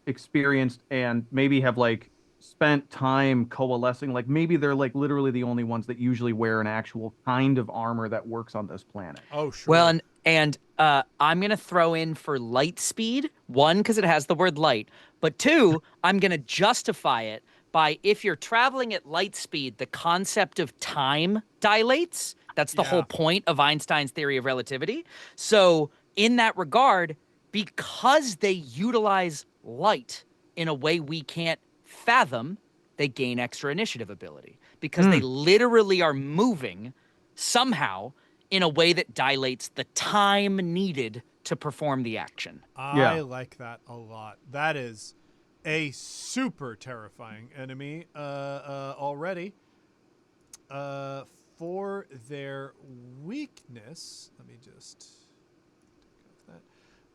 experienced and maybe have like spent time coalescing. Like maybe they're like literally the only ones that usually wear an actual kind of armor that works on this planet. Oh, sure. Well, and I'm gonna throw in for light speed, 1, because it has the word light, but 2, I'm gonna justify it by if you're traveling at light speed, the concept of time dilates. That's the whole point of Einstein's theory of relativity. So in that regard, because they utilize light in a way we can't fathom, they gain extra initiative ability because they literally are moving somehow in a way that dilates the time needed to perform the action. I like that a lot. That is a super terrifying enemy already. For their weakness, let me just take off that.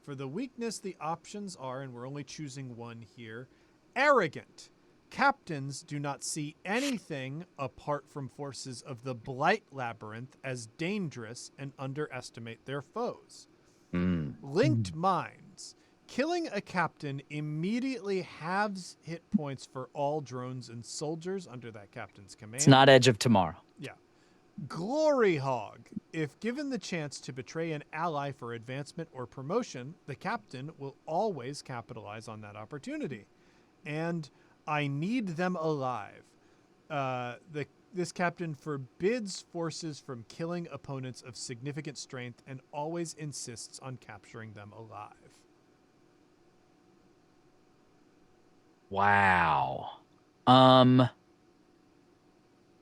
For the weakness, the options are, and we're only choosing one here, arrogant. Captains do not see anything apart from forces of the Blight Labyrinth as dangerous and underestimate their foes. Linked minds. Killing a captain immediately halves hit points for all drones and soldiers under that captain's command. It's not Edge of Tomorrow. Yeah. Glory Hog. If given the chance to betray an ally for advancement or promotion, the captain will always capitalize on that opportunity. And I need them alive. This captain forbids forces from killing opponents of significant strength and always insists on capturing them alive. Wow.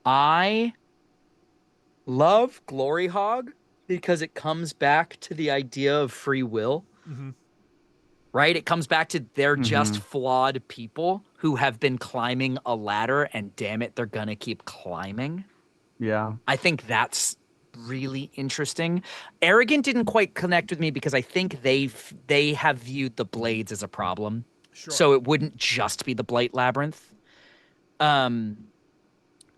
I love Glory Hog because it comes back to the idea of free will. Right? It comes back to they're just flawed people who have been climbing a ladder and damn it, they're gonna keep climbing. Yeah. I think that's really interesting. Arrogant didn't quite connect with me because I think they have viewed the blades as a problem. Sure. So it wouldn't just be the Blight Labyrinth. And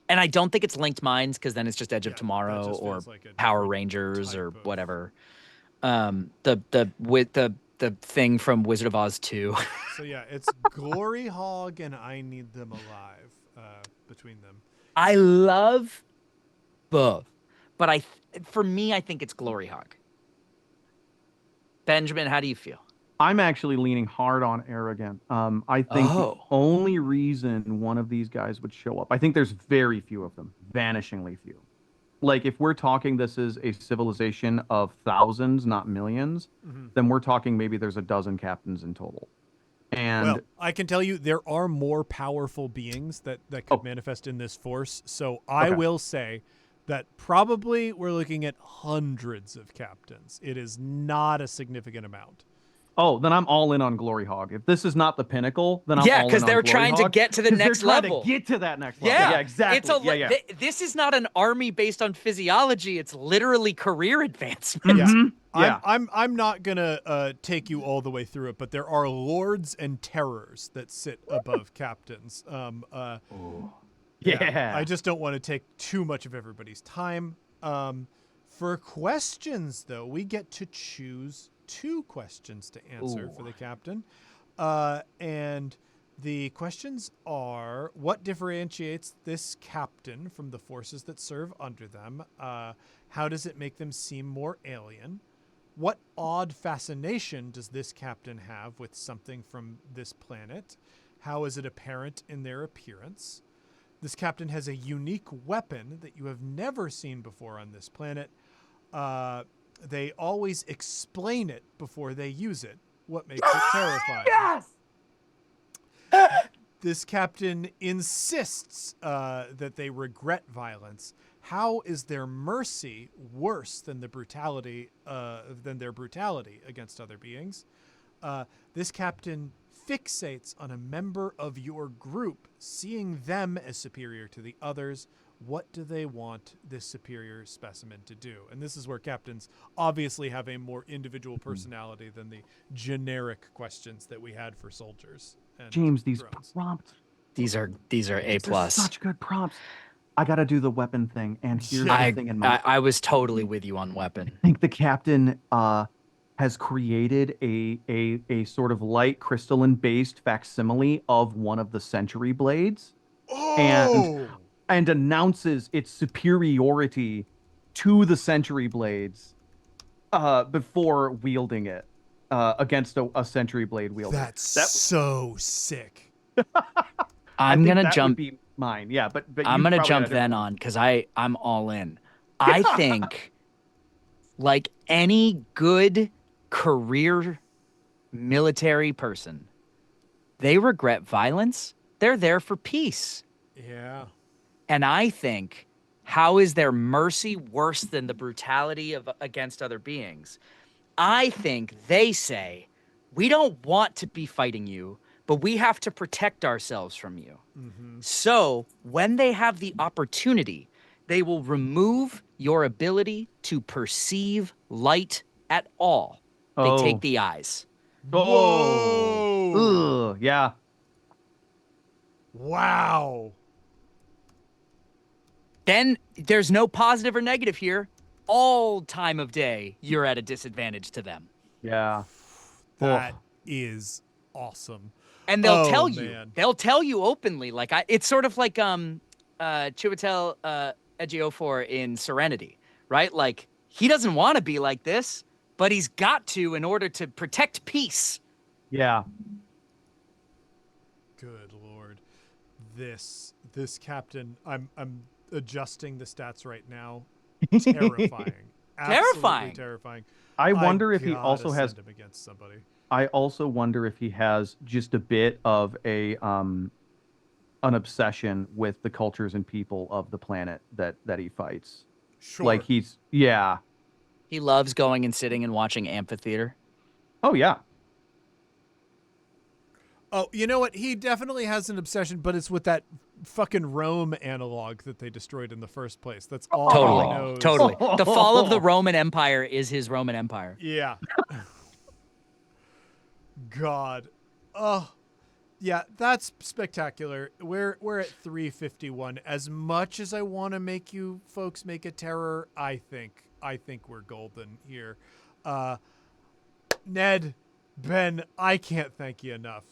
I don't think it's Linked Minds because then it's just Edge of Tomorrow or like Power Rangers or whatever. The thing from Wizard of Oz 2. So yeah, it's Glory Hog and I Need Them Alive between them. I love both, but for me, I think it's Glory Hog. Benjamin, how do you feel? I'm actually leaning hard on arrogant. I think the only reason one of these guys would show up, I think there's very few of them, vanishingly few. Like if we're talking this is a civilization of thousands, not millions, then we're talking maybe there's a dozen captains in total. And well, I can tell you there are more powerful beings that could manifest in this force. So I will say that probably we're looking at hundreds of captains. It is not a significant amount. Oh, then I'm all in on Glory Hog. If this is not the pinnacle, then I'm all in on because they're Glory trying Hog, to get to the next they're trying level. to get to that next level. Yeah, exactly. This is not an army based on physiology. It's literally career advancement. Yeah. I'm not gonna take you all the way through it, but there are lords and terrors that sit above captains. I just don't want to take too much of everybody's time. For questions, though, we get to choose 2 questions to answer for the captain. And the questions are, what differentiates this captain from the forces that serve under them? How does it make them seem more alien? What odd fascination does this captain have with something from this planet? How is it apparent in their appearance? This captain has a unique weapon that you have never seen before on this planet. They always explain it before they use it. what makes it terrifying. Yes. This captain insists that they regret violence. How is their mercy worse than their brutality against other beings? This captain fixates on a member of your group, seeing them as superior to the others. What do they want this superior specimen to do? And this is where captains obviously have a more individual personality than the generic questions that we had for soldiers. And James, these drones. prompts. These are A+. They're such good prompts. I got to do the weapon thing. And here's the thing in mind. I was totally with you on weapon. I think the captain has created a sort of light crystalline-based facsimile of one of the Century Blades. Oh! And announces its superiority to the Century Blades before wielding it against a Century Blade wielder. That's so sick. I'm gonna that jump. Would be mine, yeah, but I'm gonna jump then on because I'm all in. I think, like any good career military person, they regret violence. They're there for peace. Yeah. And I think, how is their mercy worse than the brutality against other beings? I think they say, we don't want to be fighting you, but we have to protect ourselves from you. Mm-hmm. So when they have the opportunity, they will remove your ability to perceive light at all. They take the eyes. Whoa! Ugh, yeah. Wow. Then there's no positive or negative here. All time of day, you're at a disadvantage to them. Yeah. That is awesome. And they'll tell man. you. They'll tell you openly. Like it's sort of like Chiwetel Ejiofor in Serenity, right? Like he doesn't want to be like this, but he's got to in order to protect peace. Yeah. Good Lord. This captain, I'm adjusting the stats right now. Terrifying. Absolutely terrifying. I wonder if he also has him against somebody. I also wonder if he has just a bit of an obsession with the cultures and people of the planet that he fights. Sure. Like he loves going and sitting and watching amphitheater. Oh yeah. Oh, you know what? He definitely has an obsession, but it's with that fucking Rome analog that they destroyed in the first place. That's all he knows. Totally. The fall of the Roman Empire is his Roman Empire. Yeah. God. Oh. Yeah, that's spectacular. We're at 351. As much as I want to make you folks make a terror, I think we're golden here. Ned, Ben, I can't thank you enough.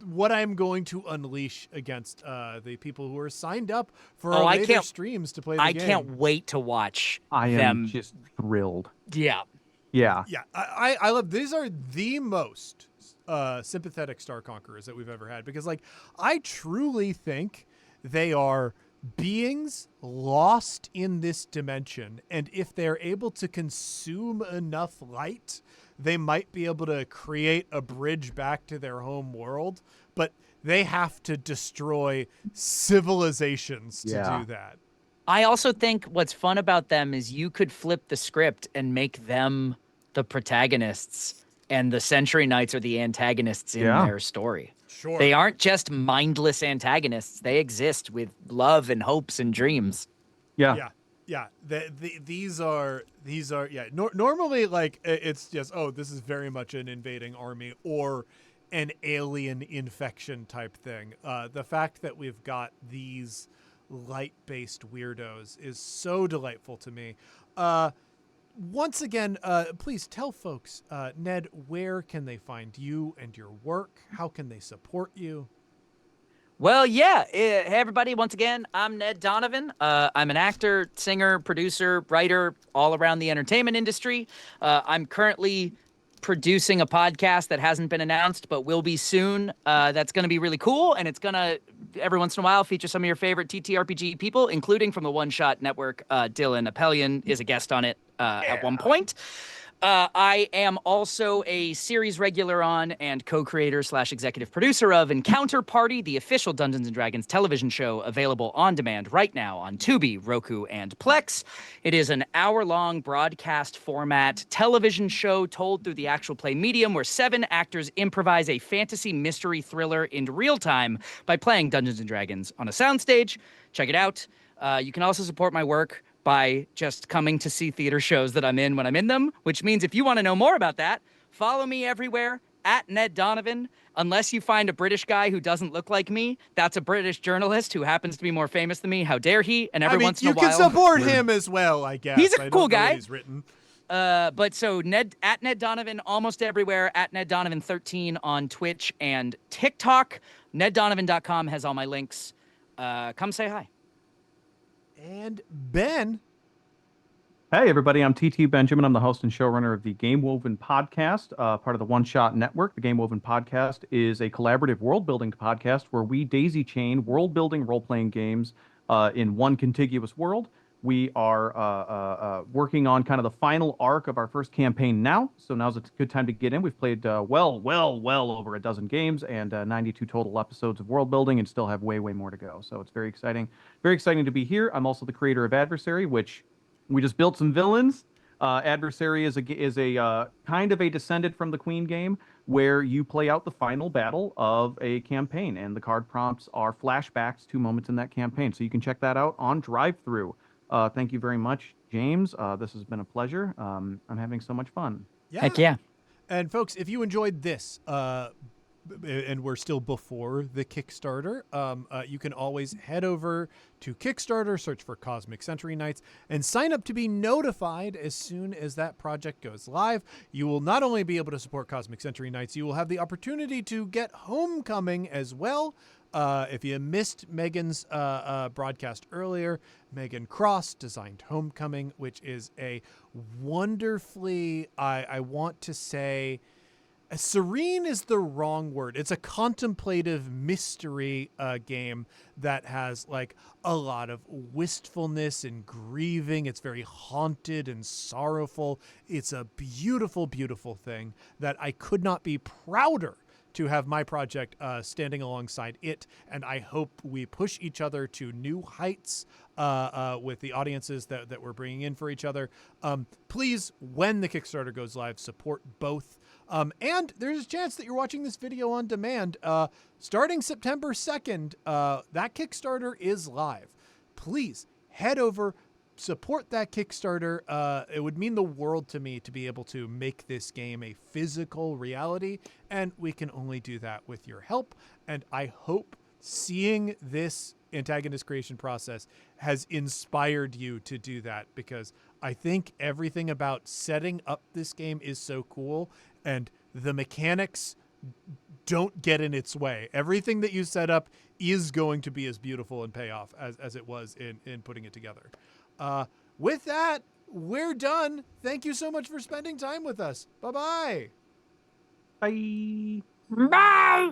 What I'm going to unleash against the people who are signed up for our later streams to play the game. I can't wait to watch I am them. just thrilled. Yeah. Yeah. Yeah. I love these are the most sympathetic Star Conquerors that we've ever had because like I truly think they are beings lost in this dimension, and if they're able to consume enough light, they might be able to create a bridge back to their home world, but they have to destroy civilizations to do that. I also think what's fun about them is you could flip the script and make them the protagonists and the Century Knights are the antagonists in their story. Sure. They aren't just mindless antagonists. They exist with love and hopes and dreams. Yeah. Yeah. These are normally like it's just, oh, this is very much an invading army or an alien infection type thing. The fact that we've got these light-based weirdos is so delightful to me. Once again, please tell folks, Ned, where can they find you and your work? How can they support you? Well, yeah. Hey, everybody. Once again, I'm Ned Donovan. I'm an actor, singer, producer, writer, all around the entertainment industry. I'm currently producing a podcast that hasn't been announced, but will be soon. That's going to be really cool, and it's going to, every once in a while, feature some of your favorite TTRPG people, including from the One Shot Network. Dylan Appelian is a guest on it at one point. I am also a series regular on and co-creator / executive producer of Encounter Party, the official Dungeons & Dragons television show available on demand right now on Tubi, Roku, and Plex. It is an hour-long broadcast format television show told through the actual play medium where 7 actors improvise a fantasy mystery thriller in real time by playing Dungeons & Dragons on a soundstage. Check it out. You can also support my work by just coming to see theater shows that I'm in when I'm in them, which means if you want to know more about that, follow me everywhere at Ned Donovan. Unless you find a British guy who doesn't look like me, that's a British journalist who happens to be more famous than me. How dare he? And every once in a while, you can support him as well, I guess. He's a I cool don't know what guy. he's written. But so Ned Donovan almost everywhere, at Ned Donovan 13 on Twitch and TikTok. NedDonovan.com has all my links. Come say hi. And Ben. Hey, everybody. I'm TT Benjamin. I'm the host and showrunner of the Game Woven podcast, part of the One Shot Network. The Game Woven podcast is a collaborative world-building podcast where we daisy chain world-building role-playing games in one contiguous world. We are working on kind of the final arc of our first campaign now, so now's a good time to get in. We've played well over a dozen games and 92 total episodes of world building, and still have way more to go. So it's very exciting to be here. I'm also the creator of Adversary, which we just built some villains. Adversary is a kind of a descended from the Queen game, where you play out the final battle of a campaign, and the card prompts are flashbacks to moments in that campaign. So you can check that out on Drive-Thru. Thank you very much, James. This has been a pleasure. I'm having so much fun. Yeah. Heck yeah. And folks, if you enjoyed this, and we're still before the Kickstarter, you can always head over to Kickstarter, search for Cosmic Century Nights, and sign up to be notified as soon as that project goes live. You will not only be able to support Cosmic Century Nights, you will have the opportunity to get Homecoming as well. If you missed Megan's broadcast earlier, Megan Cross designed Homecoming, which is a wonderfully, I want to say, serene is the wrong word. It's a contemplative mystery game that has like a lot of wistfulness and grieving. It's very haunted and sorrowful. It's a beautiful, beautiful thing that I could not be prouder to have my project standing alongside it, and I hope we push each other to new heights with the audiences that we're bringing in for each other. Please, when the Kickstarter goes live, support both. And there's a chance that you're watching this video on demand. Starting September 2nd, that Kickstarter is live. Please head over, support that Kickstarter. It would mean the world to me to be able to make this game a physical reality, and we can only do that with your help. And I hope seeing this Antagonist creation process has inspired you to do that, because I think everything about setting up this game is so cool, and the mechanics don't get in its way. Everything that you set up is going to be as beautiful and pay off as it was in putting it together. With that, we're done. Thank you so much for spending time with us. Bye-bye. Bye. Bye.